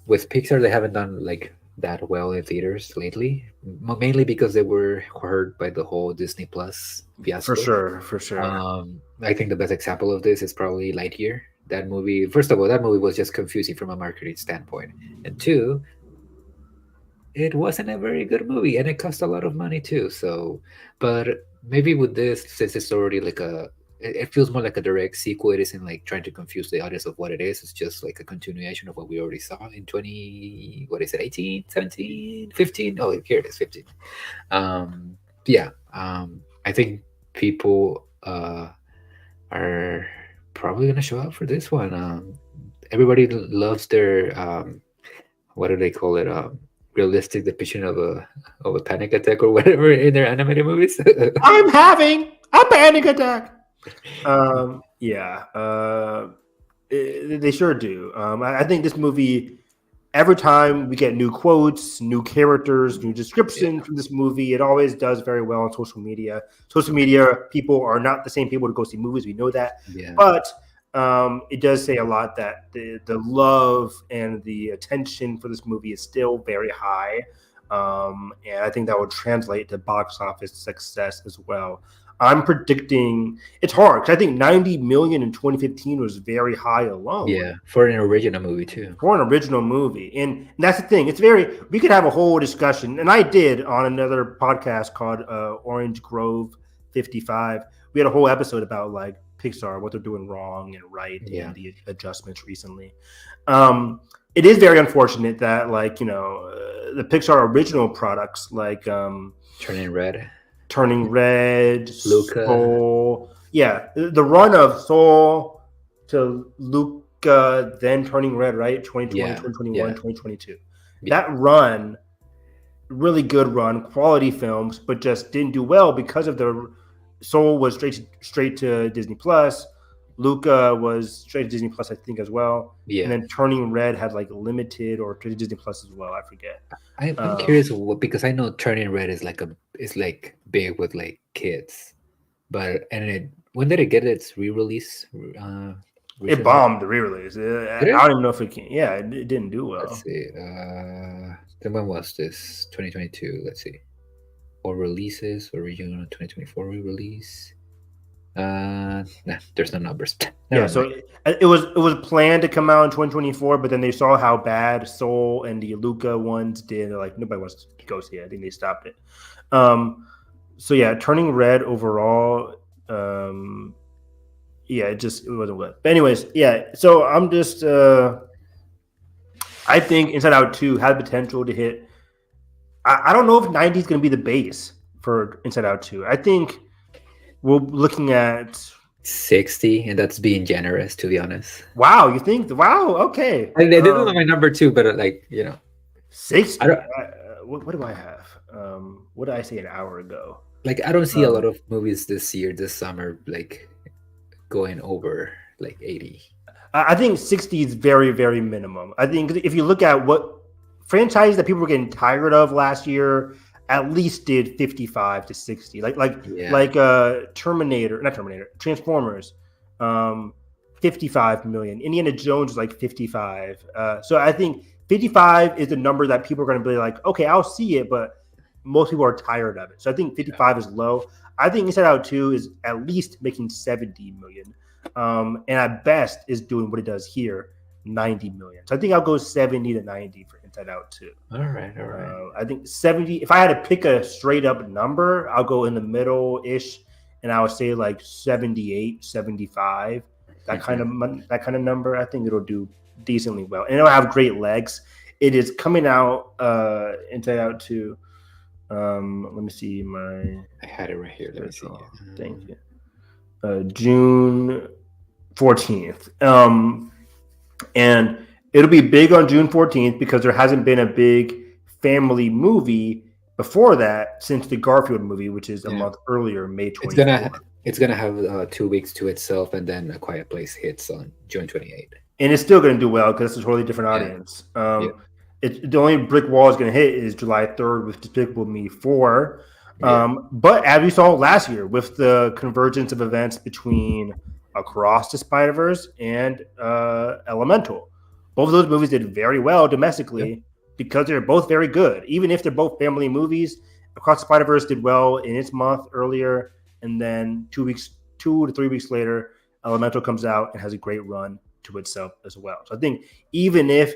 With Pixar, they haven't done like that well in theaters lately, mainly because they were hurt by the whole Disney Plus fiasco. For sure. I think the best example of this is probably Lightyear. That movie, first of all, that movie was just confusing from a marketing standpoint, and two, it wasn't a very good movie, and it cost a lot of money too. So, but maybe with this, since it's already like it feels more like a direct sequel. It isn't like trying to confuse the audience of what it is. It's just like a continuation of what we already saw in 18, 17, 15? Oh, here it is, 15. I think people are probably going to show up for this one. Everybody loves their, what do they call it? Realistic depiction of a panic attack or whatever in their animated movies. I'm having a panic attack. They sure do. I think this movie, every time we get new quotes, new characters, new descriptions from this movie, it always does very well on social media. Social media people are not the same people to go see movies. We know that. Yeah. But it does say a lot that the love and the attention for this movie is still very high. And I think that will translate to box office success as well. I'm predicting it's hard because I think 90 million in 2015 was very high alone Yeah, for an original movie too. for an original movie. And that's the thing. It's very, we could have a whole discussion. And I did on another podcast called Orange Grove 55. We had a whole episode about like Pixar, what they're doing wrong and right, Yeah. and the adjustments recently. It is very unfortunate that like, the Pixar original products like Turning Red. Turning Red, Luca. Soul. Yeah, the run of Soul to Luca, then Turning Red, right? 2020, Yeah, 2021, yeah. 2022. Yeah. That run, really good run, quality films, but just didn't do well because of the Soul was straight to Disney Plus. Luca was straight to Disney Plus, I think, as well. Yeah. And then Turning Red had like limited or to Disney Plus as well. I forget. I'm curious because I know Turning Red is like big with like kids, but when did it get its re-release? It Recently? bombed the re-release. it? I don't even know if it can. Yeah, it didn't do well. Let's see. Then when was this? 2022. Let's see. Or releases, original 2024 re-release. Nah, there's no numbers. Yeah, so it was planned to come out in 2024, but then they saw how bad Soul and the Luca ones did. They're like, nobody wants to go see it. I think they stopped it. So yeah, Turning Red overall, yeah, it wasn't good. But anyways, yeah. So I'm just, I think Inside Out 2 had potential to hit. I don't know if 90 is going to be the base for Inside Out 2. I think we're looking at 60, and that's being generous, to be honest. Wow, you think? Wow, okay. I didn't know my number two, but 60. I don't- What do I have? What did I say an hour ago? I don't see a lot of movies this summer, going over 80. I think 60 is very, very minimum. I think if you look at what franchises that people were getting tired of last year, at least did 55 to 60. Transformers, 55 million. Indiana Jones is like 55. So I think 55 is the number that people are going to be like, okay, I'll see it, but most people are tired of it. So I think 55 is low. I think Inside Out 2 is at least making 70 million. And at best is doing what it does here, 90 million. So I think I'll go 70 to 90 for Inside Out 2. All right. I think 70. If I had to pick a straight up number, I'll go in the middle ish, and I would say like 78, 75. That kind of number. I think it'll do decently well, and it'll have great legs. It is coming out Inside Out 2. Let me see I had it right here. Let me see. Thank you. June 14th. And it'll be big on June 14th because there hasn't been a big family movie before that since the Garfield movie, which is a month earlier, May 24th. It's gonna have 2 weeks to itself, and then A Quiet Place hits on June 28th. And it's still going to do well because it's a totally different audience. The only brick wall is going to hit is July 3rd with Despicable Me 4. But as we saw last year with the convergence of events between Across the Spider-Verse and Elemental, both of those movies did very well domestically because they're both very good. Even if they're both family movies, Across the Spider-Verse did well in its month earlier, and then 2 to 3 weeks later, Elemental comes out and has a great run to itself as well. So I think even if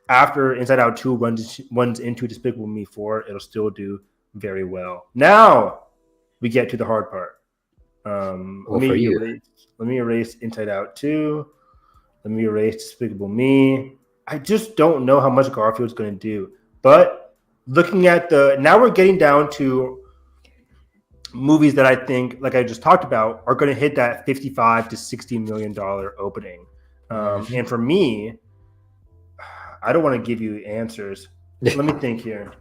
after Inside Out 2 runs into Despicable Me 4, it'll still do very well. Now we get to the hard part. Let me erase Inside Out 2. Let me erase Despicable Me. I just don't know how much Garfield's going to do. But looking at now we're getting down to movies that I think, like I just talked about, are going to hit that $55 to $60 million opening. And for me, I don't want to give you answers. Let me think here.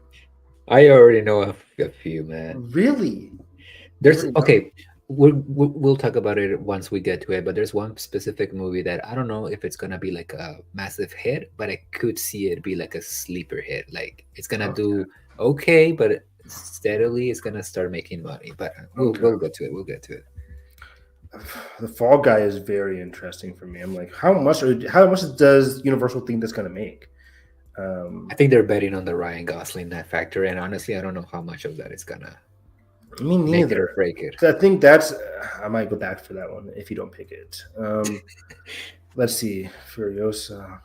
I already know a few, man. Really? There's okay. We'll talk about it once we get to it. But there's one specific movie that I don't know if it's gonna be like a massive hit, but I could see it be like a sleeper hit. Like it's gonna do okay, but steadily it's gonna start making money. But we'll get to it. We'll get to it. The Fall Guy is very interesting for me. I'm like, how much does Universal think that's going to make? I think they're betting on the Ryan Gosling that factor, and honestly, I don't know how much of that is gonna Me make it neither. or break it. I think that's. I might go back for that one if you don't pick it. Let's see, Furiosa.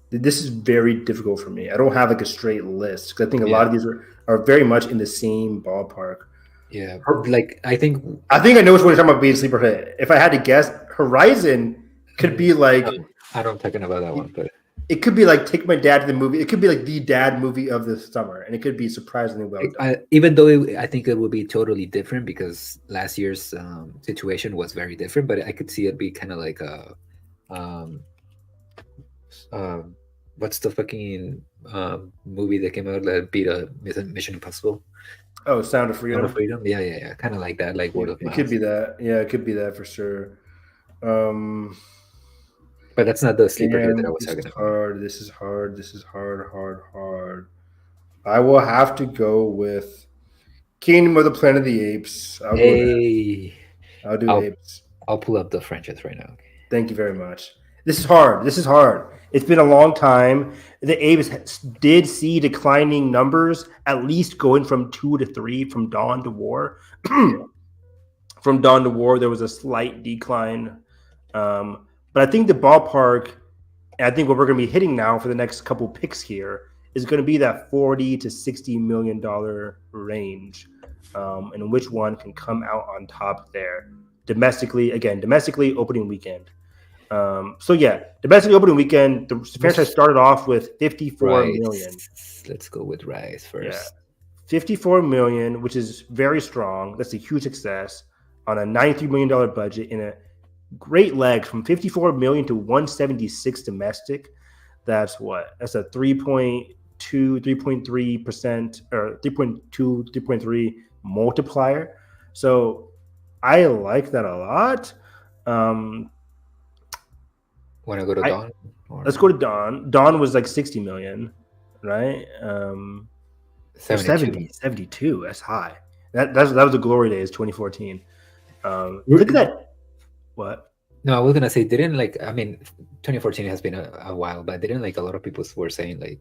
This is very difficult for me. I don't have like a straight list because I think a lot of these are very much in the same ballpark. Yeah, like I think I know which one you're talking about being sleeper hit. If I had to guess, Horizon could be like. I don't talking about that one, but it could be like Take My Dad to the Movie. It could be like the dad movie of the summer, and it could be surprisingly well done. Even though I think it would be totally different because last year's situation was very different, but I could see it be kind of like a, what's the fucking movie that came out that beat a Mission Impossible? Oh, Sound of Freedom. Sound of Freedom. Yeah. Kind of like that, like word of mouth. It could be that. Yeah, it could be that for sure. But that's not the sleeper hit that I was talking about. This is hard. I will have to go with Kingdom of the Planet of the Apes. I'll do Apes. I'll pull up the franchise right now. Thank you very much. This is hard. It's been a long time. The Apes did see declining numbers, at least going from 2 to 3 from Dawn to War. From Dawn to War, there was a slight decline. But I think the ballpark, and I think what we're going to be hitting now for the next couple picks here is going to be that $40 to $60 million range, and which one can come out on top there. Domestically, opening weekend. Domestically opening weekend, the franchise started off with $54 million. Let's go with Rise first. Yeah. $54 million, which is very strong. That's a huge success on a $93 million budget in a great leg from 54 million to 176 domestic. That's what? That's a 3.2, 3.3% or 3.2, 3.3 multiplier. So I like that a lot. Want to go to Dawn? Let's go to Dawn. Dawn was like 60 million, right? 72. That's high. That was the glory days, 2014. Look at that. What? No, I was gonna say, 2014 has been a while, but didn't like a lot of people were saying like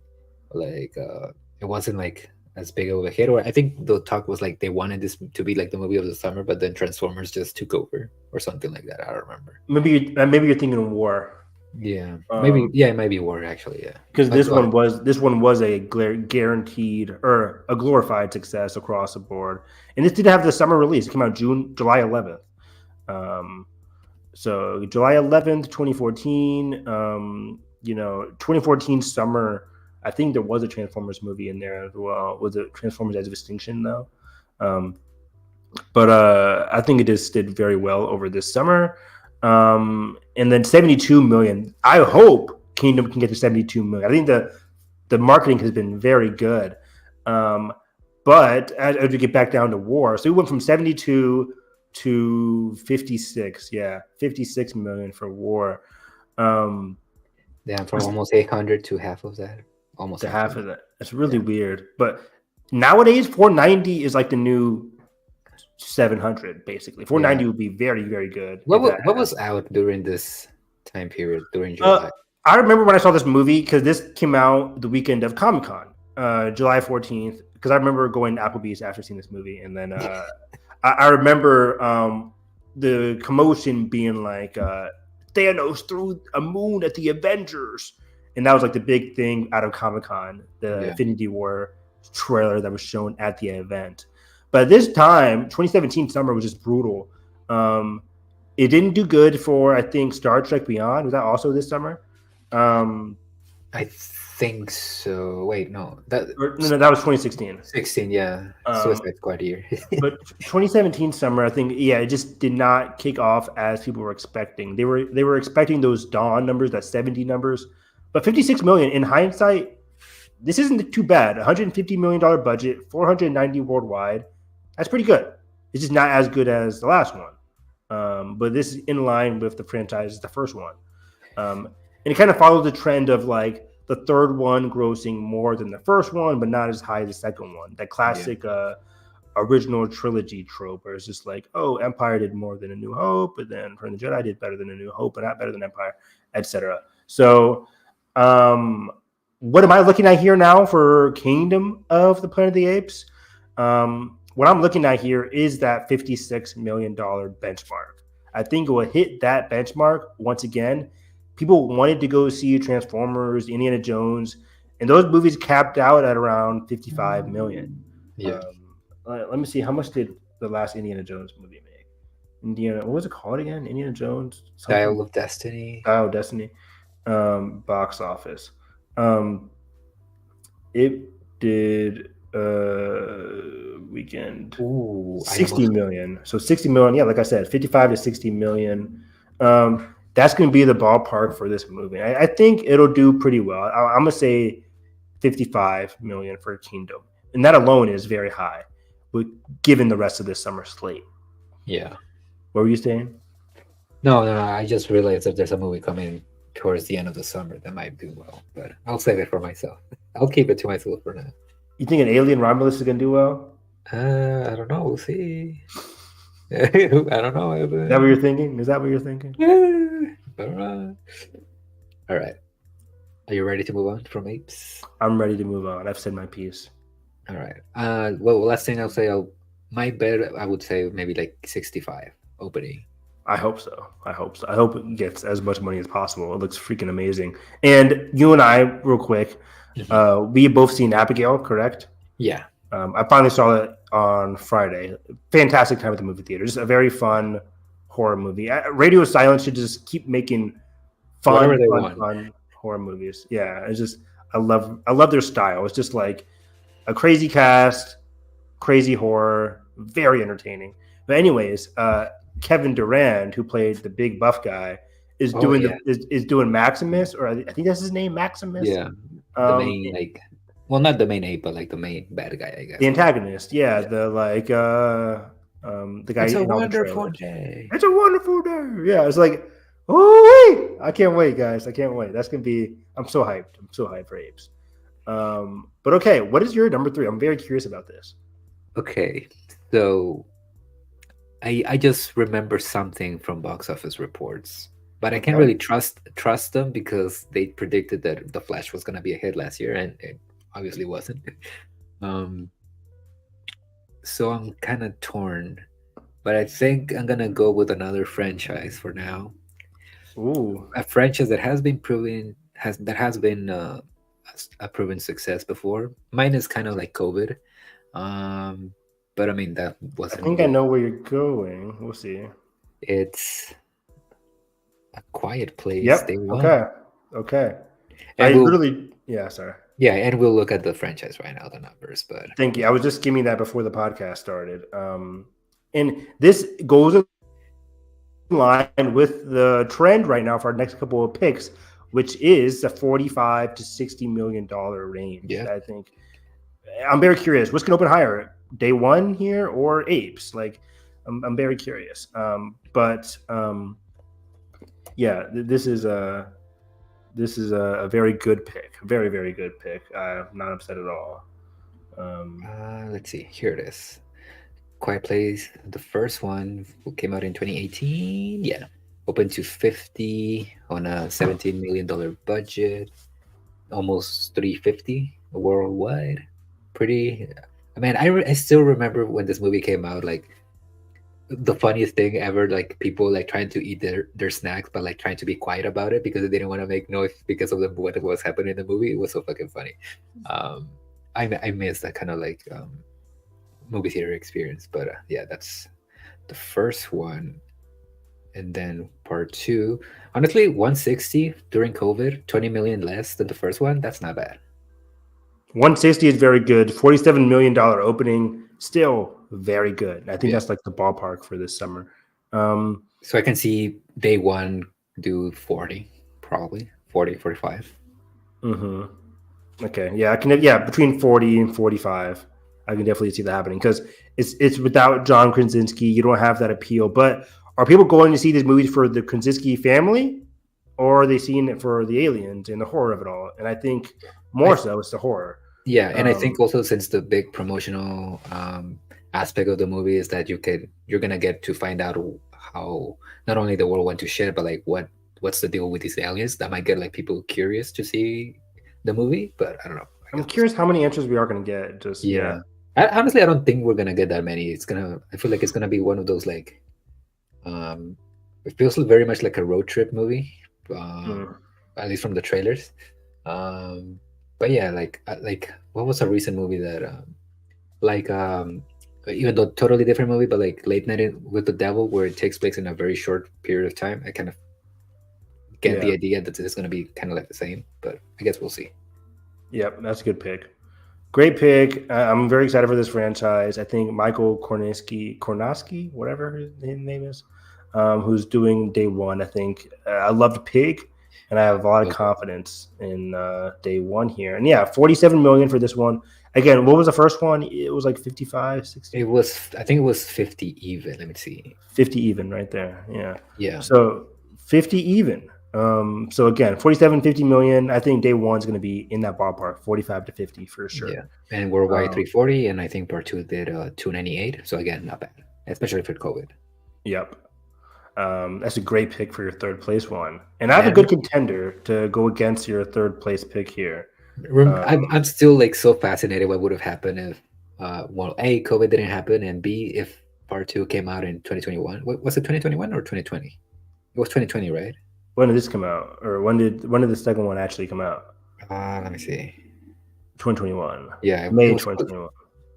it wasn't like as big of a hit, or I think the talk was like they wanted this to be like the movie of the summer, but then Transformers just took over or something like that. I don't remember. Maybe you're thinking of War. Yeah, maybe. It might be War actually. Yeah, because this one was a guaranteed or a glorified success across the board, and this did have the summer release. It came out July 11th. So July 11th, 2014. 2014 summer. I think there was a Transformers movie in there as well. Was it Transformers Edge of Extinction though? But I think it just did very well over this summer. And then 72 million. I hope Kingdom can get to 72 million. I think the marketing has been very good. But as we get back down to War, so we went from 72 to 56. Yeah, 56 million for War. From almost 800 to half of that. Almost to half of that. It's really weird. But nowadays, 490 is like the new 700, basically. 490 would be very, very good. What was out during this time period, during July? I remember when I saw this movie, because this came out the weekend of Comic-Con, July 14th, because I remember going to Applebee's after seeing this movie. And then I remember the commotion being like, Thanos threw a moon at the Avengers. And that was like the big thing out of Comic-Con, the Infinity War trailer that was shown at the event. But this time, 2017 summer was just brutal. It didn't do good for, I think, Star Trek Beyond. Was that also this summer? I think so. Wait, no. That was 2016. 16, yeah. Suicide Squad year. But 2017 summer, I think, it just did not kick off as people were expecting. They were expecting those Dawn numbers, that 70 numbers. But 56 million, in hindsight, this isn't too bad. $150 million budget, 490 worldwide. That's pretty good. It's just not as good as the last one. But this is in line with the franchise, the first one. And it kind of followed the trend of like the third one grossing more than the first one, but not as high as the second one. That classic original trilogy trope, where it's just like, oh, Empire did more than A New Hope, but then Return of the Jedi did better than A New Hope, but not better than Empire, etc. So, what am I looking at here now for Kingdom of the Planet of the Apes? What I'm looking at here is that $56 million benchmark. I think it will hit that benchmark once again. People wanted to go see Transformers, Indiana Jones, and those movies capped out at around 55 million. Yeah. Let me see, how much did the last Indiana Jones movie make? What was it called again? Indiana Jones? Dial of Destiny. Dial of Destiny. Box office. It did weekend. Ooh, 60 million. So 60 million. Yeah, like I said, 55 to 60 million. That's going to be the ballpark for this movie. I think it'll do pretty well. I'm going to say 55 million for Kingdom. And that alone is very high, given the rest of this summer slate. Yeah. What were you saying? No. I just realized that there's a movie coming towards the end of the summer that might do well, but I'll save it for myself. I'll keep it to myself for now. You think an Alien Romulus is going to do well? I don't know. We'll see. I don't know. Is that what you're thinking? Is that what you're thinking? All right. Are you ready to move on from Apes? I'm ready to move on. I've said my piece. All right. Well, last thing I'll say, my bet, I would say maybe like 65 opening. I hope so. I hope it gets as much money as possible. It looks freaking amazing. And you and I, real quick, we both seen Abigail, correct? Yeah. I finally saw it on Friday. Fantastic time at the movie theater. Just a very fun horror movie. Radio Silence should just keep making fun horror movies. Yeah, it's just I love their style. It's just like a crazy cast, crazy horror, very entertaining. But anyways, Kevin Durand, who played the big buff guy, is doing Maximus, or I think that's his name, Maximus. Yeah, the main not the main ape, but like the main bad guy, I guess. The antagonist, yeah. The guy. It's a wonderful day. It's a wonderful day. Yeah, it's like, oh, I can't wait, guys. I can't wait. That's gonna be. I'm so hyped. I'm so hyped for Apes. But okay, what is your number 3? I'm very curious about this. Okay, so I just remember something from box office reports, but I can't really trust them because they predicted that The Flash was gonna be a hit last year, and it obviously wasn't. So I'm kind of torn, but I think I'm gonna go with another franchise for now. Ooh, a franchise that has been a proven success before. Mine is kind of like COVID, but I mean that wasn't. I think I know where you're going. We'll see. It's A Quiet Place. Yep. Okay. Sorry. Yeah, and we'll look at the franchise right now, the numbers. But thank you. I was just skimming that before the podcast started. And this goes in line with the trend right now for our next couple of picks, which is the $45 to $60 million range. Yeah. I think I'm very curious. What's going to open higher, day one here or Apes? Like, I'm very curious. This is a very good pick. Very, very good pick. I'm not upset at all. Let's see. Here it is. Quiet Place, the first one came out in 2018. Yeah. Opened to 50 on a $17 million budget. Almost 350 worldwide. Pretty. I mean, I still remember when this movie came out, like, the funniest thing ever, like people like trying to eat their snacks but like trying to be quiet about it because they didn't want to make noise because of what was happening in the movie. It was so fucking funny. I miss that kind of like movie theater experience. But yeah, that's the first one. And then part 2, honestly, 160 during COVID, 20 million less than the first one. That's not bad. 160 is very good. $47 million opening, still very good. I think that's like the ballpark for this summer. So I can see day one do 40, probably 40, 45. Mm-hmm. Okay. Yeah, I can. Yeah, between 40 and 45, I can definitely see that happening because it's without John Krasinski. You don't have that appeal. But are people going to see these movies for the Krasinski family, or are they seeing it for the aliens and the horror of it all? And I think more so it's the horror. Yeah, and I think also since the big promotional aspect of the movie is that you're gonna get to find out how not only the world went to shit, but like what's the deal with these aliens. That might get like people curious to see the movie, but I don't know. I I'm guess we'll curious how many answers we are going to get. Just see. Yeah. Honestly, I don't think we're gonna get that many. I feel like it's gonna be one of those like, um, it feels very much like a road trip movie, at least from the trailers. Um, but yeah, like what was a recent movie that like even though totally different movie, but like Late Night with the Devil, where it takes place in a very short period of time. I kind of get the idea that it's going to be kind of like the same, but I guess we'll see. Yep, that's a good pick. Great pick. I'm very excited for this franchise. I think Michael Kornaski, whatever his name is, who's doing Day One. I think I loved Pig, and I have a lot of confidence in Day One here. And yeah, $47 million for this one. Again, what was the first one? It was like 55, 60. I think it was 50 even. Let me see. 50 even right there. Yeah. Yeah. So 50 even. So again, 50 million. I think Day One's going to be in that ballpark, 45 to 50 for sure. Yeah. And worldwide 340, and I think part 2 did 298. So again, not bad, especially for COVID. Yep. That's a great pick for your third place one. And I have a good contender to go against your third place pick here. I'm still like so fascinated what would have happened if well, A, COVID didn't happen, and B, if part 2 came out in 2021. Was it 2021 or 2020? It was 2020, right? When did this come out? Or when did the second one actually come out? Let me see. 2021. Yeah, May 2021.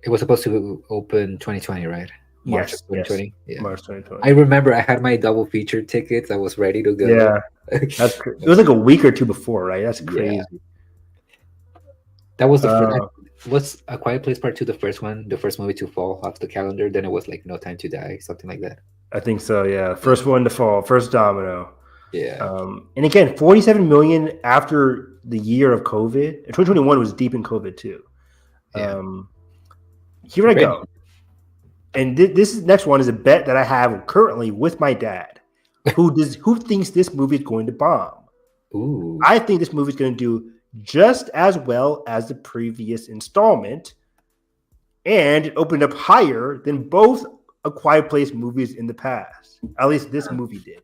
It was supposed to open 2020, right? March yes, 2020. Yes. Yeah. March 2020. I remember I had my double feature tickets. I was ready to go. Yeah, that's it was like a week or two before, right? That's crazy. Yeah. That was the first. Was A Quiet Place Part 2 the first movie to fall off the calendar? Then it was like No Time to Die, something like that. I think so. Yeah, first one to fall, first domino. Yeah. And again, 47 million after the year of COVID. And 2021 was deep in COVID too. Yeah. Here I go. And this next one is a bet that I have currently with my dad, who thinks this movie is going to bomb. Ooh. I think this movie is going to do just as well as the previous installment, and it opened up higher than both A Quiet Place movies in the past. At least this movie did.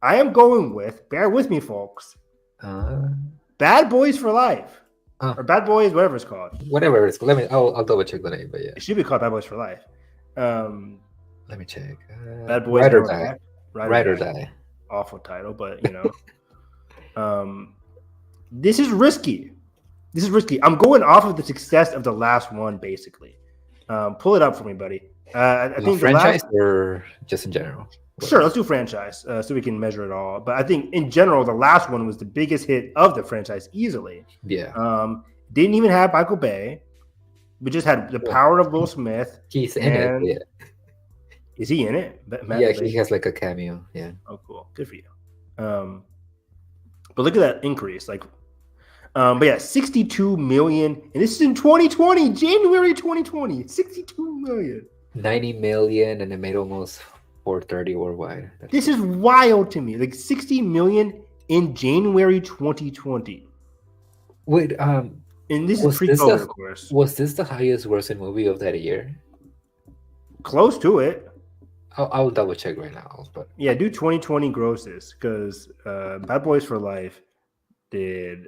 I am going with, bear with me, folks, Bad Boys for Life. Or Bad Boys, whatever it's called. Whatever it's called. I'll double check the name, but yeah. It should be called Bad Boys for Life. Let me check. Bad Boys Ride or Die. Ride or Die. Awful title, but you know. This is risky. I'm going off of the success of the last one, basically. Pull it up for me, buddy. I think franchise or just in general? Sure, let's do franchise so we can measure it all. But I think in general, the last one was the biggest hit of the franchise easily. Yeah. Didn't even have Michael Bay. We just had the power of Will Smith. He's in it. Yeah. Is he in it? He has like a cameo. Yeah. Oh, cool. Good for you. But look at that increase. But yeah, 62 million. And this is in 2020, January 2020. 62 million. 90 million, and it made almost 430 worldwide. This is wild to me. Like 60 million in January 2020. Wait, and this is pre-COVID, of course. Was this the highest grossing movie of that year? Close to it. I'll double check right now. But yeah, do 2020 grosses, because Bad Boys for Life did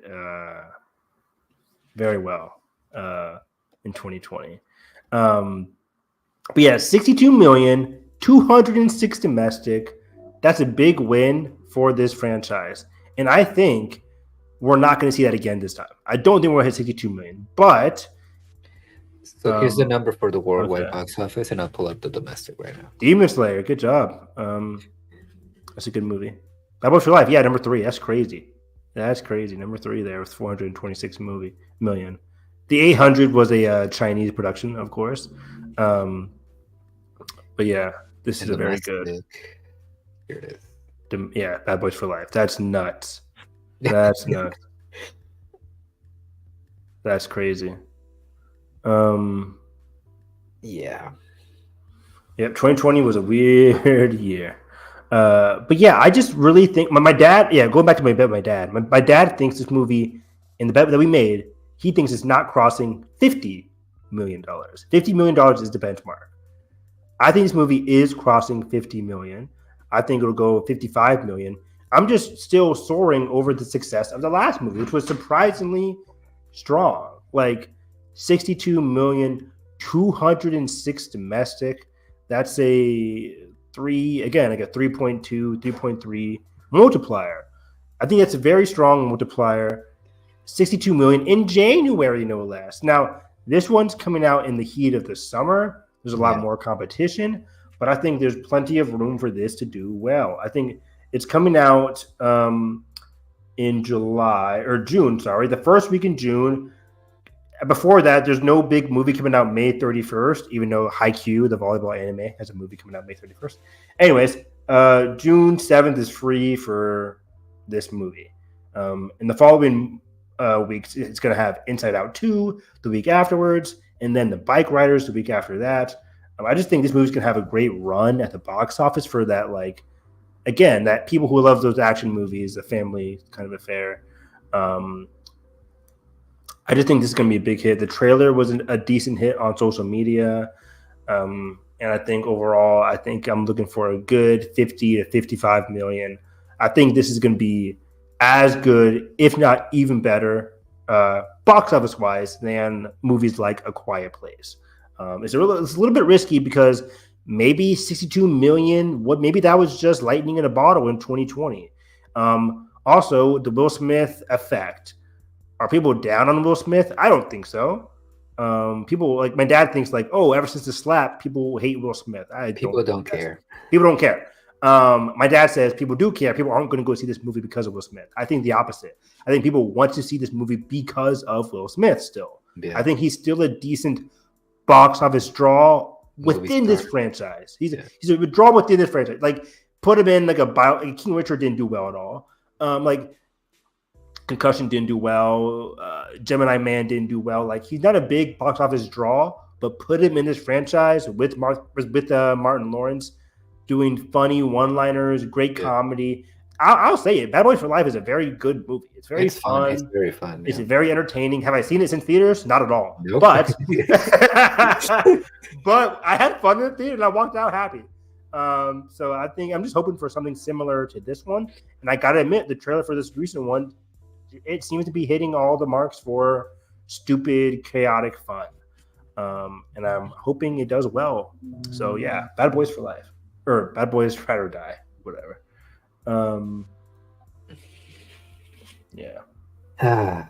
very well in 2020. But yeah, 62 million, 206 domestic. That's a big win for this franchise. And I think we're not going to see that again this time. I don't think we're going to hit 62 million. But so here's the number for the worldwide box office, and I'll pull up the domestic right now. Demon Slayer, good job. That's a good movie. Bad Boys for Life, yeah, number 3. That's crazy. That's crazy. Number 3 there with 426 million. The 800 was a Chinese production, of course. But yeah, this is a very good. Here it is. Yeah, Bad Boys for Life. That's nuts. That's nuts. That's crazy. Yeah. Yep, 2020 was a weird year. But yeah, I just really think my dad. Yeah, going back to my bet, my dad thinks this movie, in the bet that we made, he thinks it's not crossing $50 million. $50 million is the benchmark. I think this movie is crossing 50 million. I think it'll go 55 million. I'm just still soaring over the success of the last movie, which was surprisingly strong. Like 62 million, 206 domestic. That's a like a 3.2, 3.3 multiplier. I think that's a very strong multiplier. 62 million in January, no less. Now, this one's coming out in the heat of the summer. There's a lot more competition, but I think there's plenty of room for this to do well. I think it's coming out in June, the first week in June. Before that, there's no big movie coming out May 31st, even though Haikyuu, the volleyball anime, has a movie coming out May 31st. Anyways, June 7th is free for this movie. In the following weeks, it's going to have Inside Out 2 the week afterwards, and then The Bike Riders the week after that. I just think this movie's going to have a great run at the box office for that, like, again, that people who love those action movies, a family kind of affair. I just think this is going to be a big hit. The trailer was a decent hit on social media. And I think overall, I'm looking for a good 50 to 55 million. I think this is going to be as good, if not even better, box office wise, than movies like A Quiet Place. It's a little bit risky because maybe 62 million, maybe that was just lightning in a bottle in 2020. Also, the Will Smith effect. Are people down on Will Smith? I don't think so. People, like, my dad thinks, like, oh, ever since the slap, people hate Will Smith. People don't care. People don't care. My dad says people do care. People aren't going to go see this movie because of Will Smith. I think the opposite. I think people want to see this movie because of Will Smith still. Yeah. I think he's still a decent box office draw within this franchise. He's a draw within this franchise. Like, put him in like King Richard didn't do well at all. Like, Concussion didn't do well. Gemini Man didn't do well. Like, he's not a big box office draw, but put him in this franchise with Martin Lawrence doing funny one-liners, great comedy. I'll say it. Bad Boys for Life is a very good movie. It's fun. It's very fun. Yeah. It's very entertaining. Have I seen it in theaters? Not at all. Nope. But but I had fun in the theater and I walked out happy. So I think I'm just hoping for something similar to this one. And I gotta admit, the trailer for this recent one, it seems to be hitting all the marks for stupid, chaotic fun. And I'm hoping it does well. So yeah, Bad Boys for Life. Or Bad Boys Ride or Die, whatever. Yeah.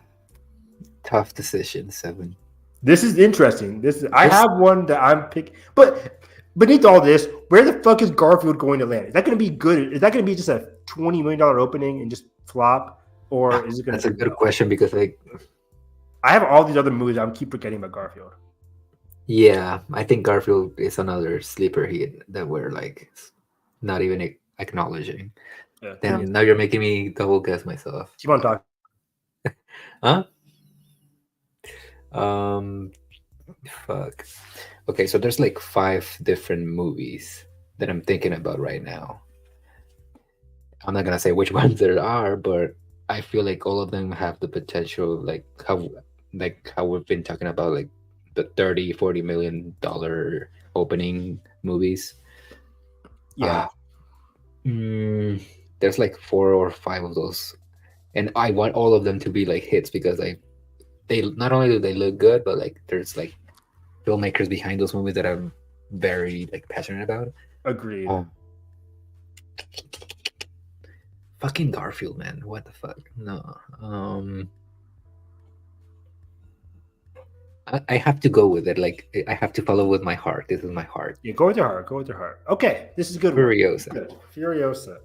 Tough decision, 7. This is interesting. I have one that I'm picking, but beneath all this, where the fuck is Garfield going to land? Is that going to be good? Is that going to be just a $20 million opening and just flop, or is it going to? That's a good question because I have all these other movies. I'm keep forgetting about Garfield. Yeah, I think Garfield is another sleeper hit that we're like not even acknowledging. Yeah, damn, now you're making me double guess myself. Keep on talking. Huh? Fuck. Okay, so there's like 5 different movies that I'm thinking about right now. I'm not gonna say which ones there are, but I feel like all of them have the potential, like how we've been talking about, like the $30-40 million opening movies. Yeah. There's like 4 or 5 of those, and I want all of them to be like hits because they not only do they look good, but like there's like filmmakers behind those movies that I'm very like passionate about. Agreed. Fucking Garfield, man. What the fuck? No. I have to go with it. Like, I have to follow with my heart. This is my heart. Yeah, go with your heart. Go with your heart. Okay, this is good. Furiosa. Good. Furiosa.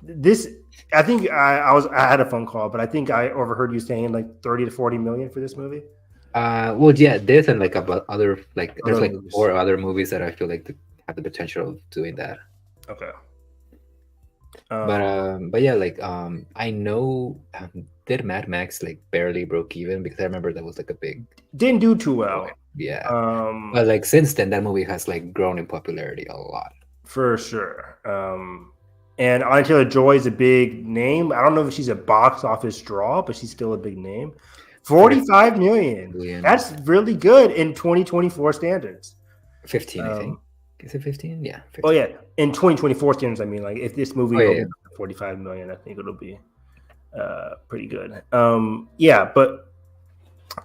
This, I think I had a phone call, but I think I overheard you saying like 30 to 40 million for this movie. Well, yeah, this and like about other there's like movies. 4 other movies that I feel like have the potential of doing that. Okay. But yeah, like I know did Mad Max like barely broke even because I remember that was like a big didn't do too well. Yeah. But like since then that movie has like grown in popularity a lot. For sure. And Anya Taylor-Joy is a big name. I don't know if she's a box office draw, but she's still a big name. 45 million. That's really good in 2024 standards. 15, I think. Is it 15? Yeah, Oh 15. yeah, in 2024 standards, I mean, like if this movie Oh, yeah, yeah. opens at 45 million, I think it'll be pretty good. Yeah, but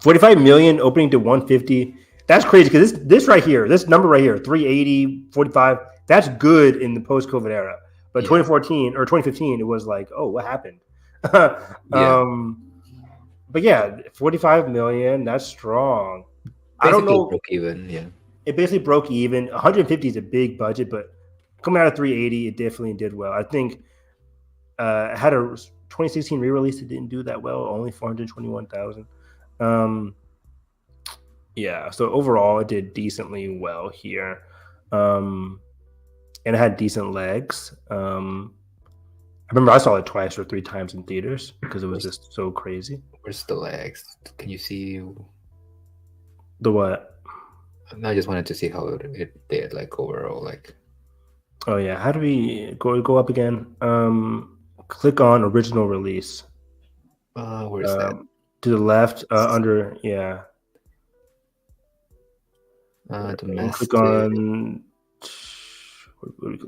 45 million opening to 150. That's crazy because this right here, this number right here, 380, 45, that's good in the post-COVID era. But Yeah. 2014 or 2015, it was like, oh, what happened? Yeah. But yeah, 45 million, that's strong. I don't Basically know. broke even. Yeah. It basically broke even. 150 is a big budget, but coming out of 380, it definitely did well. I think it had a 2016 re-release. It didn't do that well, only 421,000. Yeah, so overall, it did decently well here, and it had decent legs. I remember I saw it twice or three times in theaters because it was just so crazy. Where's the legs? Can you see? The what? I just wanted to see how it did, like overall, like. Oh yeah, how do we go up again? Click on original release. Where's that? To the left, under yeah. Domestic. Click on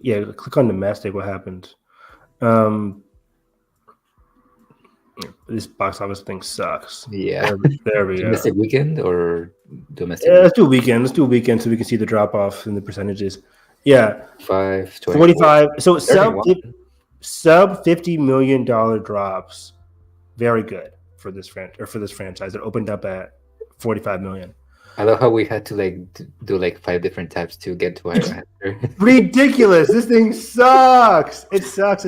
yeah. Click on domestic. What happens? This box office thing sucks. Yeah. There we go. Domestic weekend or domestic? Yeah, let's do a weekend. Let's do a weekend so we can see the drop off in the percentages. Yeah, 45. So sub $50 million drops. Very good for this franchise. It opened up at 45 million. I love how we had to like do like 5 different tabs to get to our answer. Ridiculous! This thing sucks. It sucks.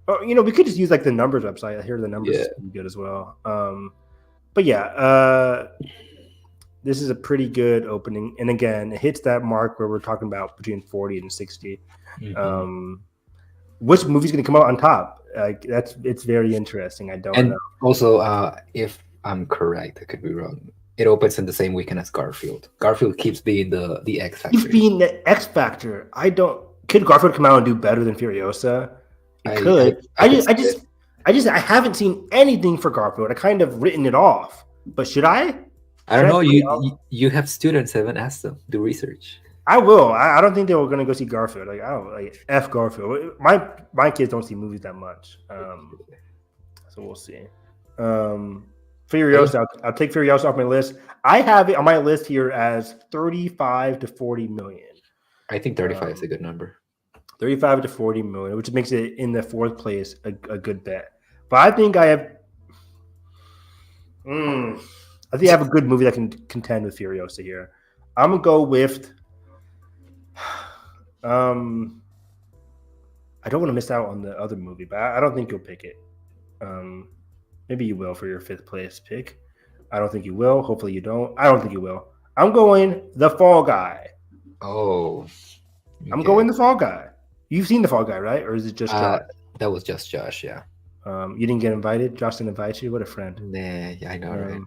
We could just use like the numbers website. I hear the numbers is pretty good as well. But yeah, this is a pretty good opening, and again, it hits that mark where we're talking about between 40 and 60. Mm-hmm. Which movie's going to come out on top? Like it's very interesting. I don't know. Also, if I'm correct, I could be wrong. It opens in the same weekend as Garfield. Garfield keeps being the X factor. Keeps being the X factor. Could Garfield come out and do better than Furiosa? It could. I haven't seen anything for Garfield. I kind of written it off. But should I? I don't know. You have students. Haven't asked them. Do research. I will. I don't think they were going to go see Garfield. Like I don't like F Garfield. My kids don't see movies that much. So we'll see. Furiosa. I'll take Furiosa off my list. I have it on my list here as 35 to 40 million. I think 35 is a good number. 35 to 40 million, which makes it in the fourth place a good bet. But I think I have. I think I have a good movie that can contend with Furiosa here. I'm gonna go with. I don't want to miss out on the other movie, but I don't think you'll pick it. Maybe you will for your fifth place pick. I don't think you will. Hopefully you don't. I don't think you will. I'm going The Fall Guy. Oh. Okay. I'm going The Fall Guy. You've seen The Fall Guy, right? Or is it just Josh? That was just Josh, yeah. You didn't get invited? Josh didn't invite you? What a friend. Nah, yeah, I know, right?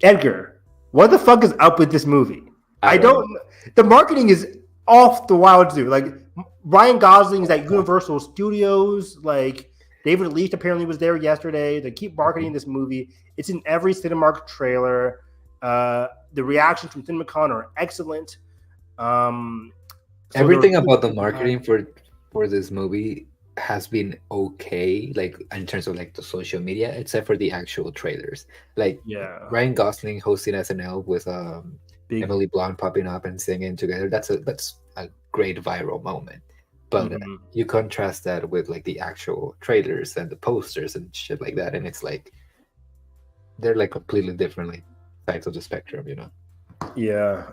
Edgar, what the fuck is up with this movie? I don't. The marketing is off the wild zoo. Like Ryan Gosling's at Universal Studios. Like David Leitch apparently was there yesterday. They keep marketing this movie. It's in every Cinemark trailer. The reactions from CinemaCon are excellent. Everything about the marketing for this movie has been okay, like in terms of like the social media, except for the actual trailers. Like Ryan Gosling hosting SNL with Emily Blunt popping up and singing together. That's a great viral moment. But you contrast that with like the actual trailers and the posters and shit like that, and it's like they're like completely different like sides of the spectrum, you know. Yeah.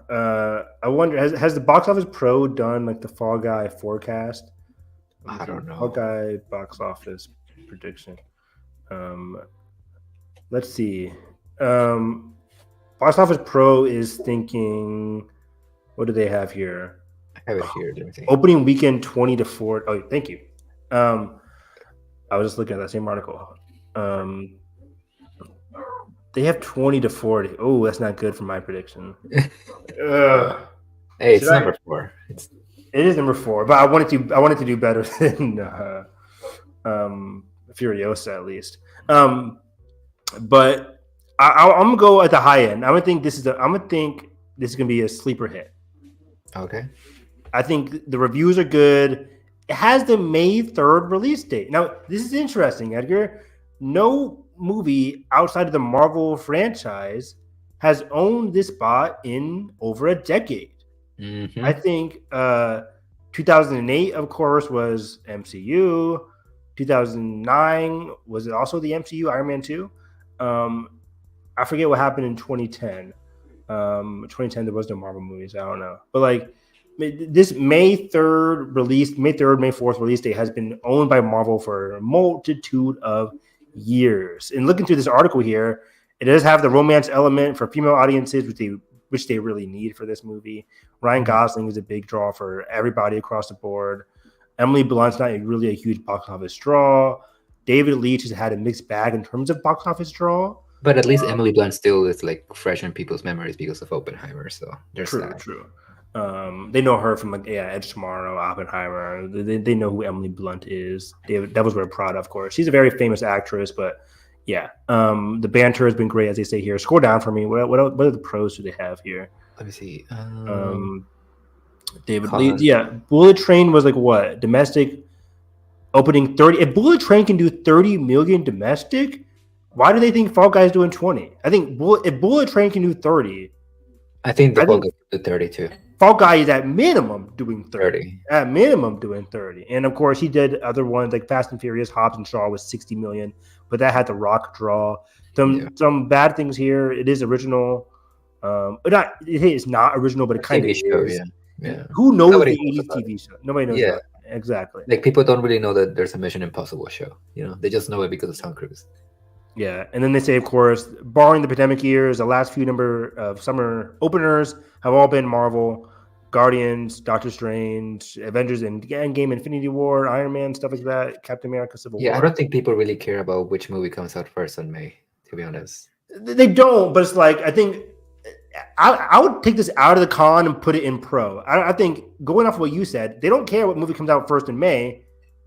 I wonder, has the Box Office Pro done like the Fall Guy forecast? I don't know. Fall Guy box office prediction. Let's see. Box Office Pro is thinking, what do they have here? I have it here. Opening weekend 20 to 40. Oh, thank you. I was just looking at that same article. They have 20 to 40. Oh, that's not good for my prediction. Hey, it's number 4. It is number 4, but I wanted to do better than Furiosa at least. But I'm gonna go at the high end. I'm gonna think this is gonna be a sleeper hit. Okay. I think the reviews are good. It has the May 3rd release date. Now, this is interesting, Edgar. No movie outside of the Marvel franchise has owned this spot in over a decade. Mm-hmm. I think 2008, of course, was MCU. 2009 was it also the MCU, Iron Man 2. I forget what happened in 2010. 2010 there was no Marvel movies. I don't know, but like this May 3rd, May 4th release date has been owned by Marvel for a multitude of years. And looking through this article here, it does have the romance element for female audiences, which they really need for this movie. Ryan Gosling is a big draw for everybody across the board. Emily Blunt's not really a huge box office draw. David Leitch has had a mixed bag in terms of box office draw. But at least Emily Blunt still is like fresh in people's memories because of Oppenheimer. So there's True, that. true. They know her from Edge Tomorrow, Oppenheimer. They know who Emily Blunt is. Devil's Wear Prada, of course. She's a very famous actress, but yeah. The banter has been great, as they say here. Scroll down for me. What are the pros do they have here? Let me see. David Lee. Yeah, Bullet Train was like what? Domestic opening 30. If Bullet Train can do 30 million domestic, why do they think Fall Guy is doing 20? I think if Bullet Train can do 30, I think the Fall Guy did 32. Fall Guy is at minimum doing 30. At minimum doing 30. And of course, he did other ones like Fast and Furious, Hobbs and Shaw was 60 million, but that had the Rock draw. Some bad things here. It is original. It's not original, but it kind of is. Yeah. Who knows the 80s TV show? Nobody knows that. Exactly. Like people don't really know that there's a Mission Impossible show. You know, they just know it because of Tom Cruise. Yeah, and then they say, of course, barring the pandemic years, the last few number of summer openers have all been Marvel, Guardians, Doctor Strange, Avengers, and Endgame, Infinity War, Iron Man, stuff like that, Captain America, Civil War. Yeah, I don't think people really care about which movie comes out first in May, to be honest. They don't, but it's like, I think I would take this out of the con and put it in pro. I think going off of what you said, they don't care what movie comes out first in May,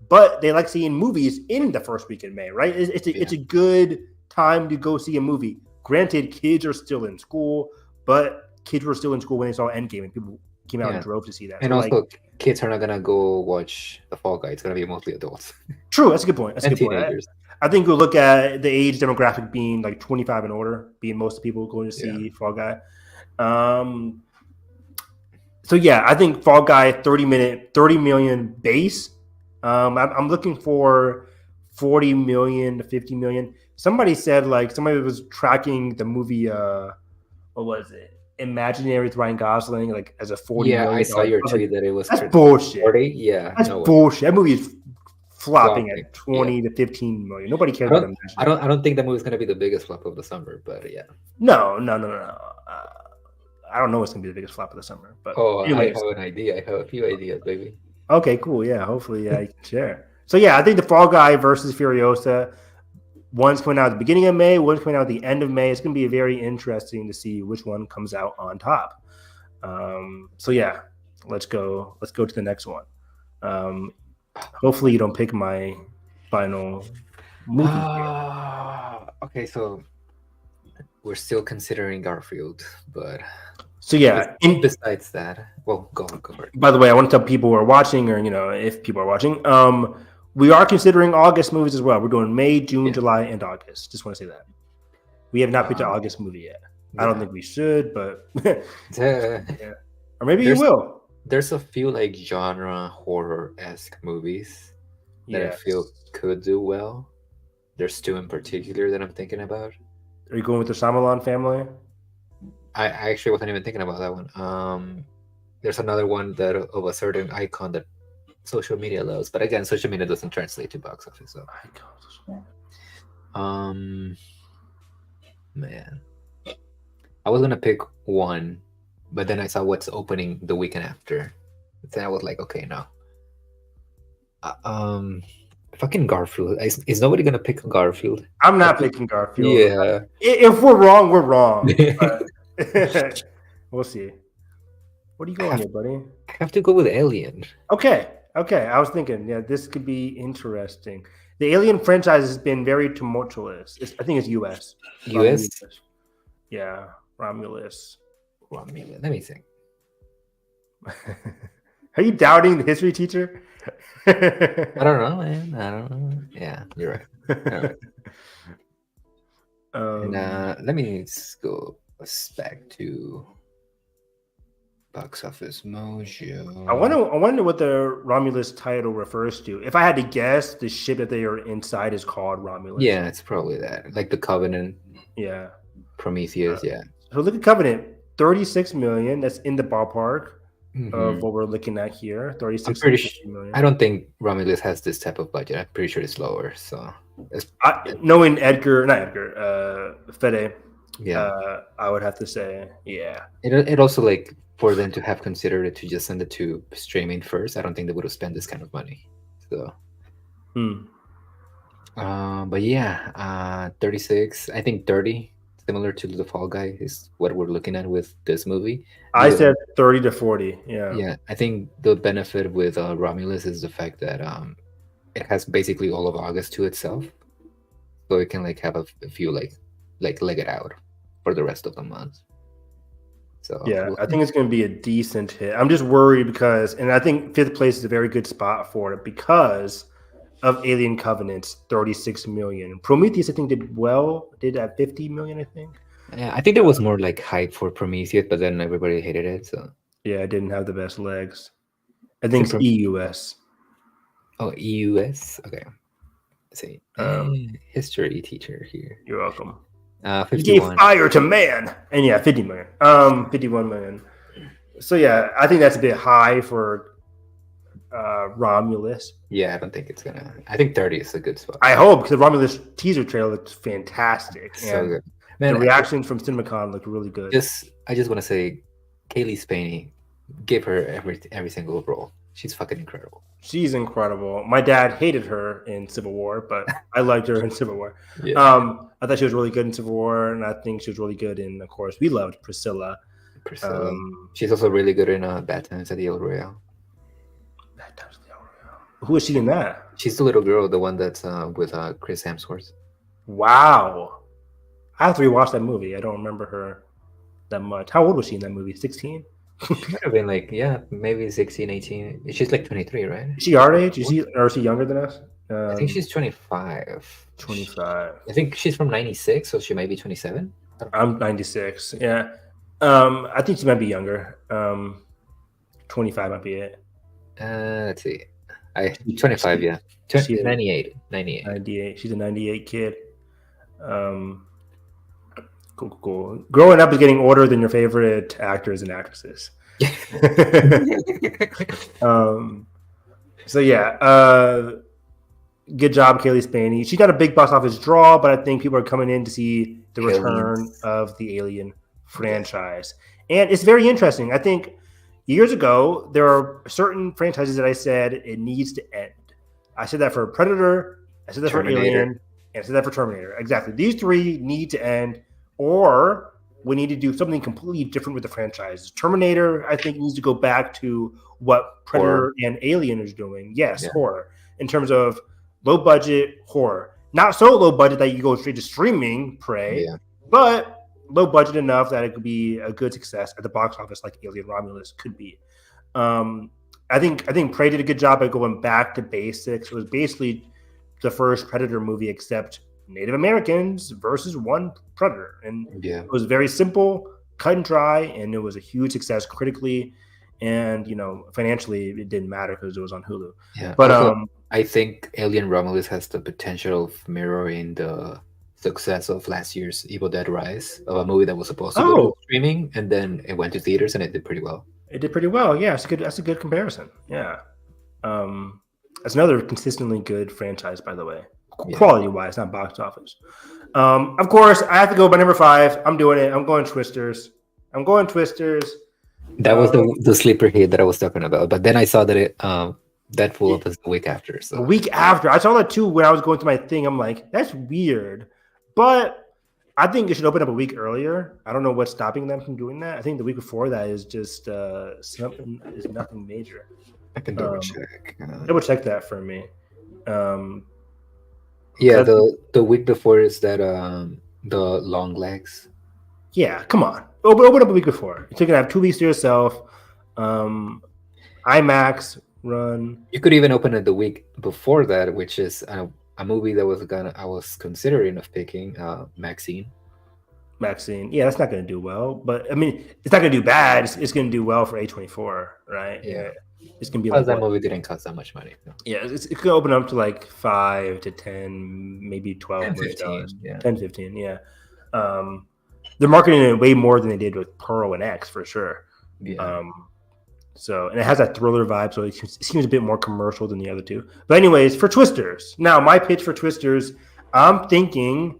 but they like seeing movies in the first week in May, right? It's a good time to go see a movie. Granted, kids are still in school, but kids were still in school when they saw Endgame, and people came out and drove to see that. And so also, kids are not gonna go watch The Fall Guy. It's gonna be mostly adults. True, that's a good point. Teenagers. I think we'll look at the age demographic being like 25 and older, being most of the people going to see Fall Guy. So yeah, I think Fall Guy 30 million base. I'm looking for 40 million to 50 million. Somebody said somebody was tracking the movie. What was it? Imaginary with Ryan Gosling, as a 40 million. I saw your tweet that it was. That's bullshit. 40? Yeah, that's bullshit. That movie is flopping at 20 to 15 million. Nobody cares about Imaginary. I don't think that movie's gonna be the biggest flop of the summer, but yeah. No. I don't know what's gonna be the biggest flop of the summer, but anyways. I have an idea. I have a few ideas, baby. Okay, cool. Yeah, hopefully I can share. So yeah, I think the Fall Guy versus Furiosa. One's coming out at the beginning of May. One's coming out at the end of May. It's going to be very interesting to see which one comes out on top. So yeah, let's go to the next one. Hopefully you don't pick my final movie. Okay, so we're still considering Garfield, but so yeah. Besides that, well, go for it. By the way, I want to tell people who are watching, or if people are watching, we are considering August movies as well. We're doing May, June, July, and August. Just want to say that. We have not picked an August movie yet. I don't think we should, but or maybe you will. There's a few genre horror-esque movies that I feel could do well. There's two in particular that I'm thinking about. Are you going with the Shyamalan family? I actually wasn't even thinking about that one. There's another one that of a certain icon that social media loves, but again, social media doesn't translate to box office. So, man, I was gonna pick one, but then I saw what's opening the weekend after. Then I was like, okay, no. Fucking Garfield. Is nobody gonna pick Garfield? I'm not picking Garfield. Yeah. If we're wrong, we're wrong. We'll see. What are you going here, buddy? I have to go with Alien. Okay. I was thinking, this could be interesting. The Alien franchise has been very tumultuous. I think it's U.S. U.S. Yeah, Romulus. Romulus. Let me think. Are you doubting the history teacher? I don't know, man. I don't know. Yeah, you're right. All right. And let me go back to Box Office Mojo. I wonder what the Romulus title refers to. If I had to guess, the ship that they are inside is called Romulus. Yeah, it's probably that. Like the Covenant. Yeah. Prometheus. Yeah. So look at Covenant, 36 million. That's in the ballpark Mhm. of what we're looking at here. 36 I'm pretty million. I don't think Romulus has this type of budget. I'm pretty sure it's lower. So knowing Fede, yeah, I would have to say, yeah. It also like for them to have considered it to just send it to streaming first. I don't think they would have spent this kind of money. So, but yeah, 36. I think 30, similar to the Fall Guy, is what we're looking at with this movie. I said 30 to 40. Yeah. Yeah, I think the benefit with Romulus is the fact that it has basically all of August to itself, so it can like have a few like leg it out for the rest of the month. So yeah, I think it's going to be a decent hit. I'm just worried because, and I think 5th place is a very good spot for it because of Alien Covenant's 36 million. Prometheus, I think, did at 50 million, I think. Yeah, I think there was more like hype for Prometheus, but then everybody hated it. So yeah, it didn't have the best legs. I think it's EUS. Oh, EUS. Okay. Let's see. History teacher here. You're welcome. 51. He gave fire to man, and yeah, 50 million. 51 million. So yeah, I think that's a bit high for Romulus. Yeah, I don't think it's gonna. I think 30 is a good spot. I hope, because the Romulus teaser trailer looks fantastic. So good. Man, the reactions from CinemaCon look really good. I just want to say, Kaylee Spaney, give her every single role. She's fucking incredible. She's incredible. My dad hated her in Civil War, but I liked her in Civil War. Yeah. I thought she was really good in Civil War, and I think she was really good in, of course, we loved Priscilla. She's also really good in Bad Times at the El Royale. Bad Times at the El Royale. Who is she in that? She's the little girl, the one that's with Chris Hemsworth. Wow. I have to rewatch that movie. I don't remember her that much. How old was she in that movie? 16? She might have been like, yeah, maybe 16, 18. She's like 23, right? Is she our age? Or is she younger than us? I think she's 25. 25. I think she's from 96, so she might be 27. I'm 96. Yeah. I think she might be younger. 25 might be it. Let's see. 25, yeah. 98. 98. She's a 98 kid. Cool. Growing up is getting older than your favorite actors and actresses. So yeah, good job, Kaylee Spaney. She got a big box office draw, but I think people are coming in to see the return of the Alien franchise, and it's very interesting. I think years ago there are certain franchises that I said it needs to end. I said that for Predator, I said that for Alien, and I said that for Terminator. Exactly, these three need to end. Or we need to do something completely different with the franchise. Terminator, I think, needs to go back to what Predator and Alien is doing. Yes, horror. In terms of low budget horror. Not so low budget that you go straight to streaming, Prey, but low budget enough that it could be a good success at the box office like Alien Romulus could be. I think Prey did a good job at going back to basics. It was basically the first Predator movie except Native Americans versus one predator, and it was very simple, cut and dry, and it was a huge success critically, and financially it didn't matter because it was on Hulu. Yeah, but also, I think Alien Romulus has the potential of mirroring the success of last year's Evil Dead Rise, of a movie that was supposed to go to streaming and then it went to theaters and it did pretty well. Yeah, that's a good comparison. Yeah, that's another consistently good franchise, by the way. Quality wise, not box office. Of course, I have to go by number 5. I'm doing it. I'm going Twisters. That was the sleeper hit that I was talking about. But then I saw that it that flew up as the week after. So. A week after, I saw that too when I was going through my thing. I'm like, that's weird. But I think it should open up a week earlier. I don't know what's stopping them from doing that. I think the week before that is just nothing major. I can double check. Double check that for me. Yeah, the week before is that the Long Legs. Yeah, come on. Open up a week before. You're gonna have 2 weeks to yourself. IMAX run. You could even open it the week before that, which is a movie that I was considering of picking, Maxine. Maxine. Yeah, that's not going to do well. But I mean, it's not going to do bad. It's going to do well for A24, right? Yeah. It's going to be Plus, like that movie didn't cost that much money. No. Yeah, it's going to open up to like 5 to 10, maybe 12 10, million 15, dollars. yeah. 10, 15, yeah. They're marketing it way more than they did with Pearl and X for sure. Yeah. So, and it has that thriller vibe, so it seems a bit more commercial than the other two. But anyways, for Twisters. Now, my pitch for Twisters, I'm thinking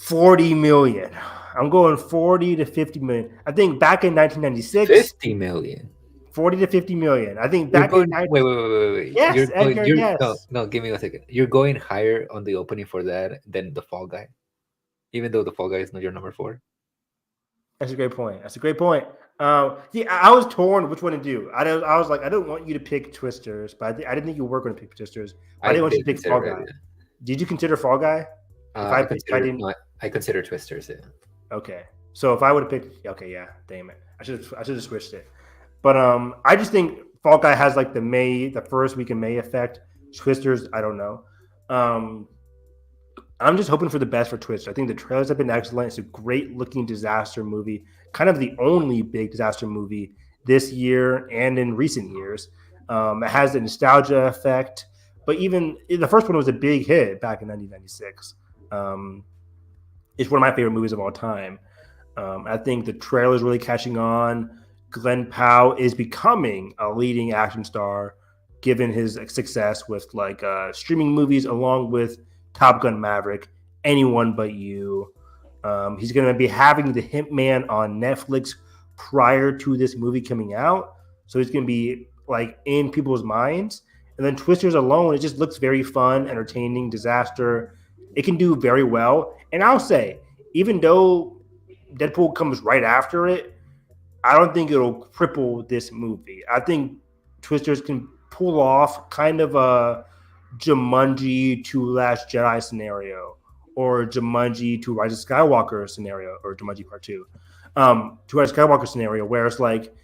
40 million. I'm going 40 to 50 million. I think back in 1996, 50 million. 40 to 50 million. I think back in wait. Yes, Edgar, yes. No, give me a second. You're going higher on the opening for that than the Fall Guy, even though the Fall Guy is not your number 4. That's a great point. Yeah, I was torn which one to do. I was like, I don't want you to pick Twisters, but I didn't think you were going to pick Twisters. I didn't want you to pick Fall Guy. Did you consider Fall Guy? I consider Twisters. Yeah. Okay, so if I would have picked, okay, yeah, damn it, I should have switched it. But I just think Fall Guy has like the first week in May effect. Twisters, I don't know. I'm just hoping for the best for Twisters. I think the trailers have been excellent. It's a great looking disaster movie, kind of the only big disaster movie this year and in recent years. It has the nostalgia effect, but even the first one was a big hit back in 1996. It's one of my favorite movies of all time. I think the trailer is really catching on. Glenn Powell is becoming a leading action star, given his success with like streaming movies, along with Top Gun Maverick, Anyone But You. He's going to be having The Hitman on Netflix prior to this movie coming out, so he's going to be like in people's minds. And then Twisters alone, it just looks very fun, entertaining, disaster. It can do very well. And I'll say, even though Deadpool comes right after it, I don't think it'll cripple this movie. I think Twisters can pull off kind of a Jumanji to Last Jedi scenario, or Jumanji to Rise of Skywalker scenario, or Jumanji Part 2, to Rise of Skywalker scenario, where it's like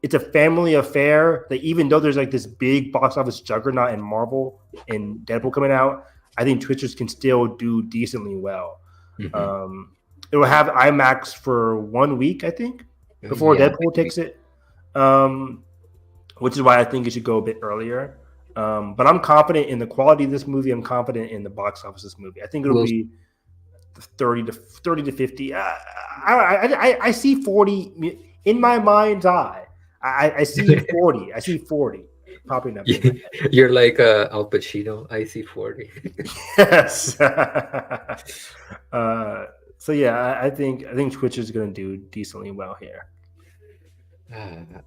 it's a family affair that even though there's like this big box office juggernaut in Marvel and Deadpool coming out, I think Twisters can still do decently well. Mm-hmm. It will have IMAX for 1 week, I think, before Deadpool takes it, which is why I think it should go a bit earlier. But I'm confident in the quality of this movie. I'm confident in the box office of this movie. I think it'll be 30 to 50. I see 40 in my mind's eye. I see 40. I see 40 popping up. You're like Al Pacino. I see 40. Yes. So yeah, I think Twitch is going to do decently well here.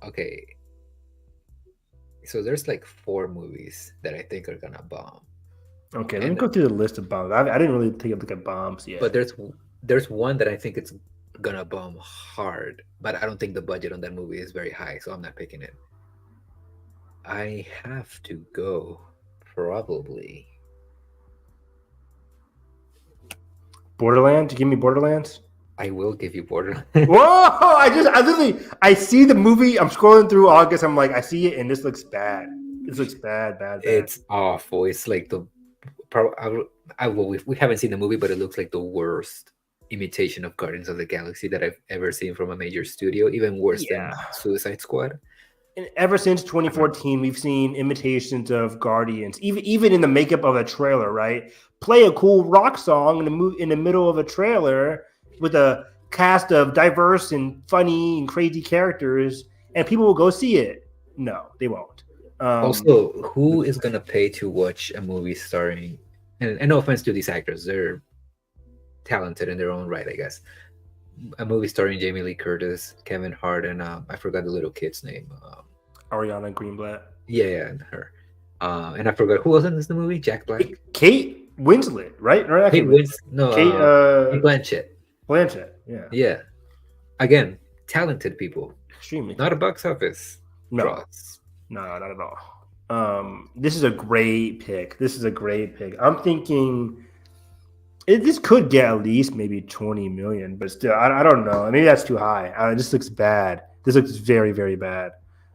Okay. So there's like 4 movies that I think are gonna bomb. Okay, let me go through the list of bombs. I didn't really take a look at bombs yet. But there's one that I think it's gonna bomb hard, but I don't think the budget on that movie is very high, so I'm not picking it. I have to go probably Borderlands. You give me Borderlands? I will give you Borderlands. Whoa! I see the movie. I'm scrolling through August. I'm like, I see it, and this looks bad. This looks bad. It's awful. It's like we haven't seen the movie, but it looks like the worst imitation of Guardians of the Galaxy that I've ever seen from a major studio. Even worse than Suicide Squad. And ever since 2014, we've seen imitations of Guardians, even in the makeup of a trailer. Right? Play a cool rock song in the middle of a trailer with a cast of diverse and funny and crazy characters, and people will go see it. No, they won't. Also, who is going to pay to watch a movie starring, and no offense to these actors, they're talented in their own right, I guess. A movie starring Jamie Lee Curtis, Kevin Hart, and I forgot the little kid's name. Ariana Greenblatt. Yeah, her. And I forgot who was in this movie. Jack Black. Kate Winslet, right? Kate Blanchett. Blanchett, yeah. Yeah. Again, talented people. Extremely. Not a box office. No. Draws. No, not at all. This is a great pick. I'm thinking This could get at least maybe 20 million, but still, I don't know. Maybe that's too high. This looks bad. This looks very, very bad.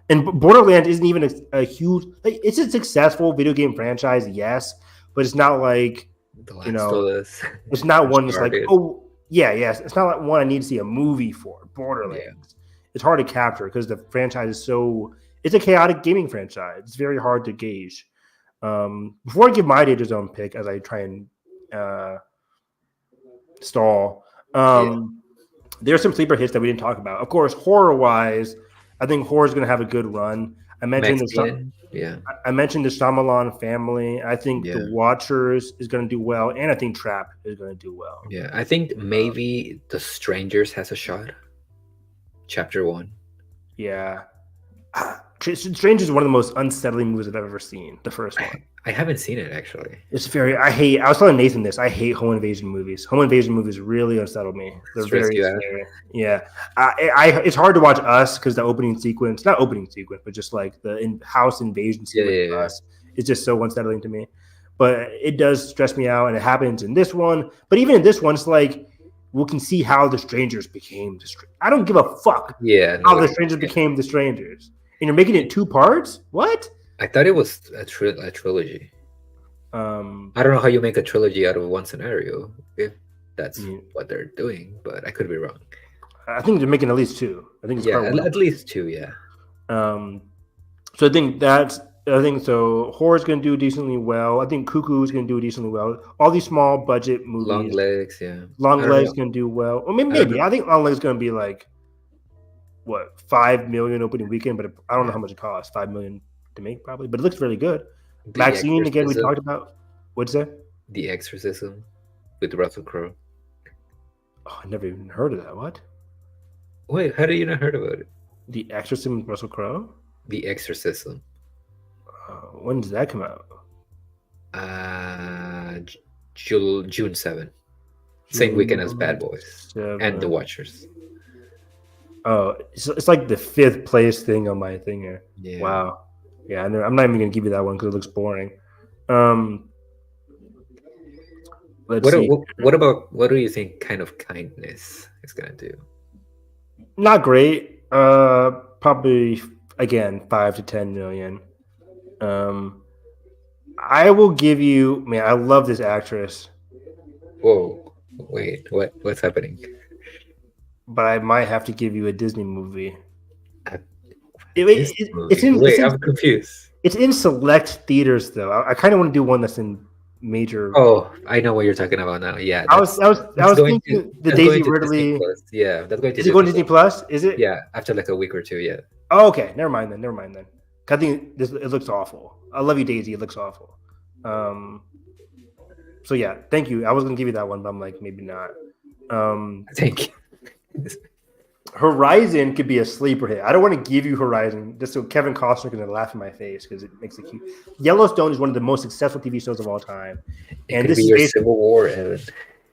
And Borderlands isn't even a huge. Like, it's a successful video game franchise, yes, but it's not like The you Last know, of Us, it's not one that's like, Uncharted. oh yeah, yes. It's not like one I need to see a movie for. Yeah, Borderlands. It's hard to capture because the franchise is so. It's a chaotic gaming franchise. It's very hard to gauge. Before I give my Danger Zone pick, as I try and stall. yeah. There's some sleeper hits that we didn't talk about. Of course, horror wise, I think horror is going to have a good run. Mexican. Yeah, I mentioned the Shyamalan family. I think yeah, The Watchers is going to do well, and I think Trap is going to do well. yeah. I think maybe The Strangers has a shot. Chapter 1. Yeah, Strange is one of the most unsettling movies I've ever seen. The first one. I haven't seen it actually. It's very. I was telling Nathan this. I hate home invasion movies. Home invasion movies really unsettle me. They're Stress very you out? scary. Yeah, it's hard to watch Us because the opening sequence, not opening sequence, but just like the house invasion sequence Yeah, of yeah. Us is just so unsettling to me. But it does stress me out, and it happens in this one. But even in this one, it's like we can see how the strangers became the strangers. I don't give a fuck Yeah, how the nobody- strangers became the strangers. And you're making it 2 parts? What? I thought it was a trilogy. I don't know how you make a trilogy out of one scenario if that's Yeah. what they're doing, but I could be wrong. I think they're making at least 2. I think it's Yeah, part 1. at least 2. Yeah, So I think so. Horror's going to do decently well. I think Cuckoo's going to do decently well. All these small budget movies, Long Legs. Yeah, Long I don't Legs know. going to do well. Or I don't maybe know. I think Long Legs going to be like what 5 million opening weekend, but I don't know how much it costs. 5 million to make probably, but it looks really good. The Maxine again, we Exorcism- talked about. What's that? The Exorcism with Russell Crowe. Oh, I never even heard of that. What? Wait, how did you not heard about it? The Exorcism with Russell Crowe. The Exorcism. When does that come out? June 7th. Same weekend as Bad Boys and The Watchers. Oh, it's like the 5th place thing on my thing here. Yeah. Wow. Yeah, I'm not even gonna give you that one because it looks boring. Let's see. What do you think Kind of Kindness is gonna do? Not great. Probably again 5 to 10 million. I will give you. Man, I love this actress, Whoa, wait, what's happening? but I might have to give you a Disney movie. A It's I'm confused. It's in select theaters though. I kind of want to do one that's in major. Oh, I know what you're talking about now. Yeah, I was going thinking the that's going Daisy to Ridley. Disney Plus. Yeah, that's going to Is it going to Disney Plus? Is it? Yeah, after like a week or two. Yeah. Oh, okay. Never mind then. 'Cause I think it looks awful. I love you, Daisy. It looks awful. So yeah, thank you. I was gonna give you that one, but I'm like maybe not. Thank you. Horizon could be a sleeper hit. I don't want to give you Horizon just so Kevin Costner can laugh in my face because it makes it cute. Yellowstone is one of the most successful TV shows of all time, It and could this be is your basically, Civil War, Evan.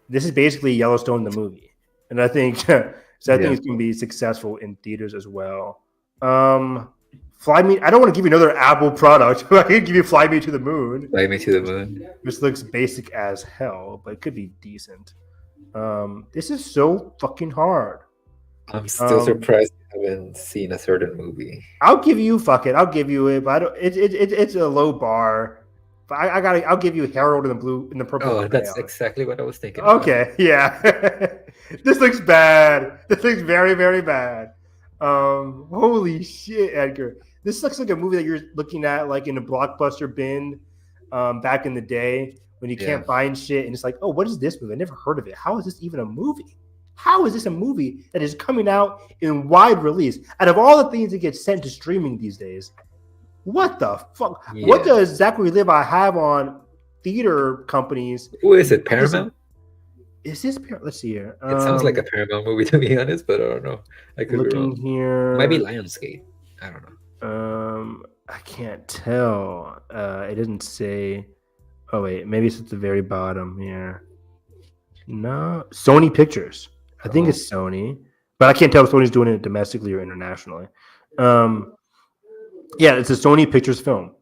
this is basically Yellowstone the movie, and I think so. I think Yeah. it's going to be successful in theaters as well. Fly Me. I don't want to give you another Apple product. I can give you Fly Me to the Moon. Fly Me to the Moon. This looks basic as hell, but it could be decent. This is so fucking hard. I'm still surprised you haven't seen a certain movie. I'll give you I'll give you it, but I don't. It's a low bar. But I'll give you Harold in the purple. Oh, that's crayon. exactly what I was thinking. about. Okay. Yeah. This looks bad. This looks very, very bad. Holy shit, Edgar. This looks like a movie that you're looking at like in a Blockbuster bin back in the day when you can't find shit and it's like, oh, what is this movie? I never heard of it. How is this even a movie? How is this a movie that is coming out in wide release? Out of all the things that get sent to streaming these days, what the fuck? Yeah. What does Zachary Levi have on theater companies? Who is it? Paramount? Is this? Let's see here. It sounds like a Paramount movie to be honest, but I don't know. I could be looking wrong. here. Might be Lionsgate. I don't know. I can't tell. It doesn't say. Oh wait, maybe it's at the very bottom here. No, Sony Pictures. I think it's Sony, but I can't tell if Sony's doing it domestically or internationally. Yeah, it's a Sony Pictures film.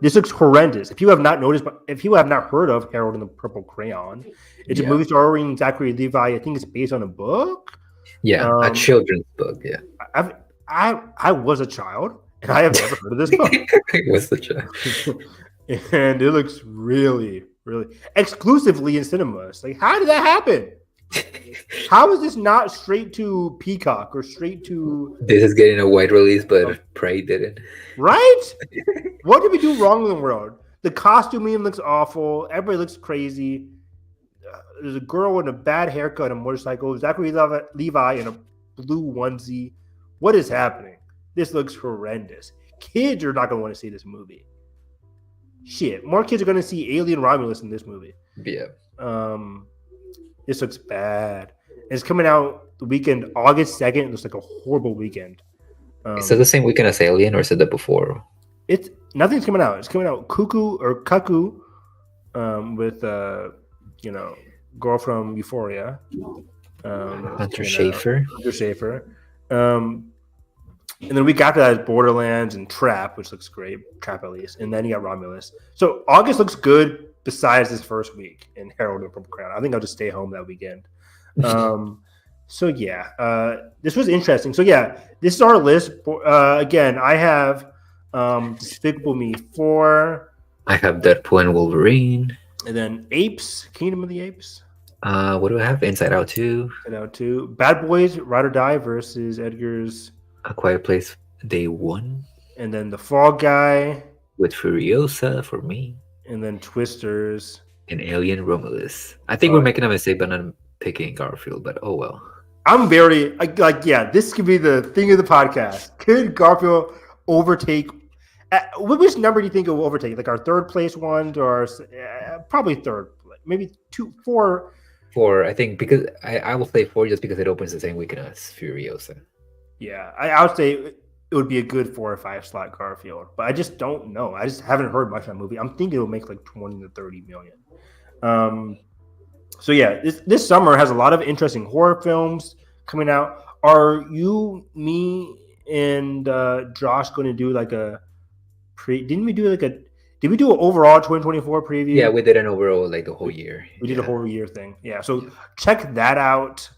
This looks horrendous. If you have not noticed, if you have not heard of Harold and the Purple Crayon, it's a movie starring Zachary Levi. I think it's based on a book. Yeah, a children's book. Yeah, I was a child and I have never heard of this book. What's the child? And it looks really, really exclusively in cinemas. Like, how did that happen? How is this not straight to Peacock or straight to? This is getting a wide release, but Prey didn't. Right? What did we do wrong in the world? The costuming looks awful. Everybody looks crazy. There's a girl with a bad haircut on a motorcycle. Zachary Levi in a blue onesie. What is happening? This looks horrendous. Kids are not going to want to see this movie. Shit. More kids are going to see Alien Romulus in this movie. Yeah. This looks bad. It's coming out the weekend, August 2nd. It looks like a horrible weekend. Is it the same weekend as Alien, or is it the before? It's nothing's coming out. It's coming out Cuckoo with girl from Euphoria. Hunter Schafer. Hunter Schafer. And then the week after that is Borderlands and Trap, which looks great. Trap at least. And then you got Romulus. So August looks good besides this first week in Harold and Purple Crayon. I think I'll just stay home that weekend. So yeah, this was interesting. So yeah, this is our list. Again, I have Despicable Me 4. I have Deadpool and Wolverine. And then Apes, Kingdom of the Apes. What do I have? Inside Out 2. Inside Out 2. Bad Boys, Ride or Die versus Edgar's A Quiet Place Day 1. And then The Fall Guy. With Furiosa for me. And then Twisters. And Alien Romulus. I think we're making a mistake by not picking Garfield, but oh well. I'm very yeah. This could be the thing of the podcast. Could Garfield overtake? Which number do you think it will overtake? Like our third place one, or probably third, maybe 2, 4. 4, I think, because I will say 4 just because it opens the same weekend as Furiosa. Yeah, I would say it would be a good 4 or 5 slot Garfield, but I just don't know. I just haven't heard much of that movie. I'm thinking it will make like 20 to 30 million. So yeah, this summer has a lot of interesting horror films coming out. Are you, me, and Josh going to do like a Did we do an overall 2024 preview? Yeah, we did an overall like the whole year. We did a whole year thing. Yeah, so check that out.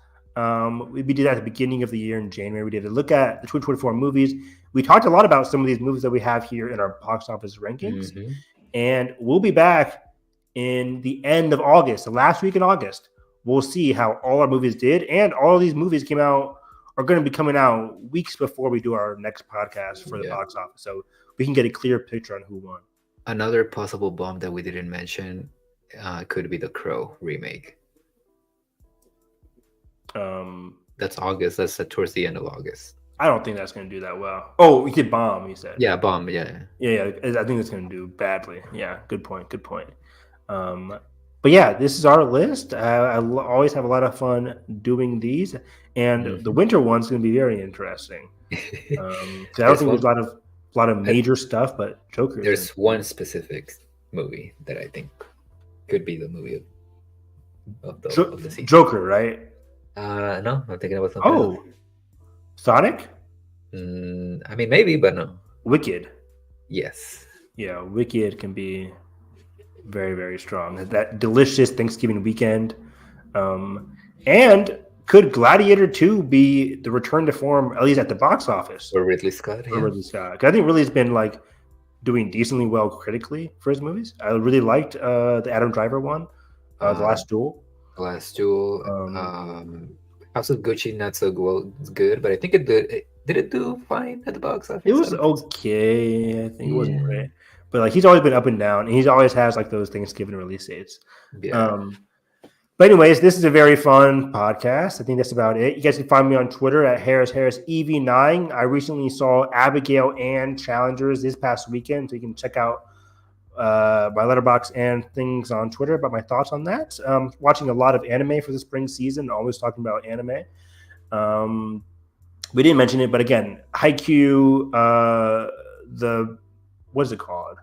We did that at the beginning of the year in January. We did a look at the 2024 movies. We talked a lot about some of these movies that we have here in our box office rankings. Mm-hmm. And we'll be back in the end of August, the last week in August. We'll see how all our movies did. And all of these movies are going to be coming out weeks before we do our next podcast for the box office. So we can get a clear picture on who won. Another possible bomb that we didn't mention could be the Crow remake. That's August. That's towards the end of August. I don't think that's going to do that well. Oh, you did bomb, you said. Yeah, bomb, yeah. Yeah, I think it's going to do badly. Yeah, good point. But yeah, this is our list. I always have a lot of fun doing these. And the winter one's going to be very interesting. I don't think there's a lot of major stuff, but Joker. There's one specific movie that I think could be the movie of the season. Joker, right? No, I'm thinking about something. Oh, Sonic? I mean, maybe, but no. Wicked. Yes. Yeah, Wicked can be very, very strong. That delicious Thanksgiving weekend. And could Gladiator 2 be the return to form, at least at the box office? Or Ridley Scott. Or Ridley Scott. 'Cause I think Ridley's been like doing decently well critically for his movies. I really liked the Adam Driver one, The Last Duel. House of Gucci, not so good, but I think it did. Did it do fine at the box office? It was okay. I think it wasn't great, but like he's always been up and down, and he always has like those Thanksgiving release dates. Yeah. But anyways, this is a very fun podcast. I think that's about it. You guys can find me on Twitter at HarrisEV9. I recently saw Abigail Ann Challengers this past weekend, so you can check out my letterbox and things on Twitter about my thoughts on that. Watching a lot of anime for the spring season, always talking about anime. We didn't mention it, but again, Haikyuu, what is it called?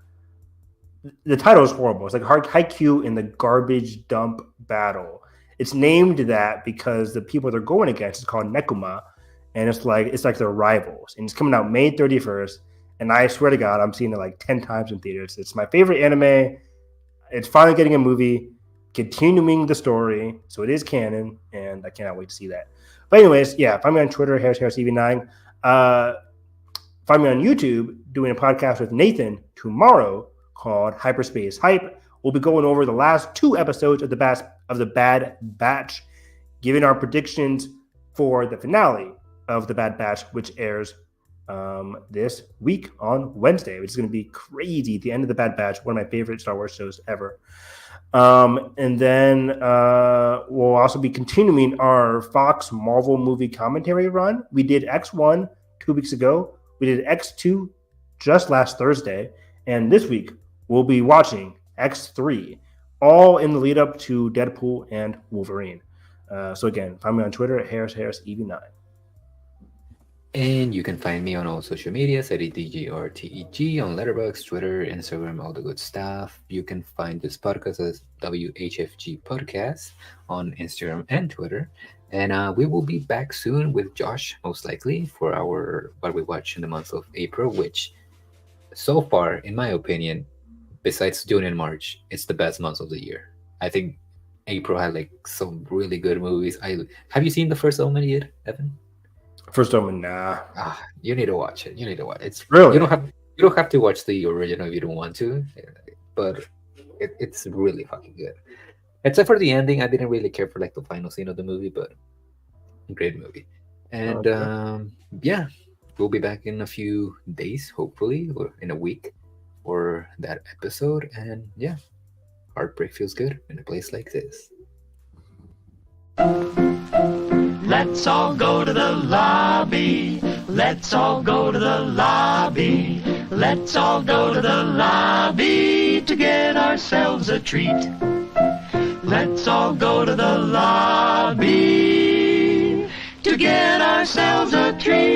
The title is horrible. It's like Haikyuu in the garbage dump battle. It's named that because the people they're going against is called Nekuma, and it's like their rivals. And it's coming out May 31st. and I swear to God, I'm seeing it like 10 times in theaters. It's my favorite anime. It's finally getting a movie, continuing the story, so it is canon, and I cannot wait to see that. But anyways, yeah, find me on Twitter, HarrisEV9. Find me on YouTube doing a podcast with Nathan tomorrow called Hyperspace Hype. We'll be going over the last 2 episodes of the Bad Batch, giving our predictions for the finale of the Bad Batch, which airs this week on Wednesday, which is going to be crazy. The end of the Bad Batch, one of my favorite Star Wars shows ever. And then we'll also be continuing our Fox Marvel movie commentary run. We did X1 2 weeks ago. We did X2 just last Thursday. And this week, we'll be watching X3, all in the lead up to Deadpool and Wolverine. So again, find me on Twitter at HarrisEV9. And you can find me on all social medias at EDGRTEG on Letterboxd, Twitter, Instagram, all the good stuff. You can find this podcast as WHFG Podcast on Instagram and Twitter. And we will be back soon with Josh, most likely, for our what we watch in the month of April, which so far, in my opinion, besides June and March, it's the best month of the year. I think April had like some really good movies. Have you seen the first Omen yet, Evan? First Omen, nah. You need to watch it. It's really, you don't have to watch the original if you don't want to, but it's really fucking good. Except for the ending, I didn't really care for like the final scene of the movie, but great movie. And yeah, we'll be back in a few days, hopefully, or in a week for that episode. And yeah, heartbreak feels good in a place like this. Let's all go to the lobby. Let's all go to the lobby. Let's all go to the lobby to get ourselves a treat. Let's all go to the lobby to get ourselves a treat.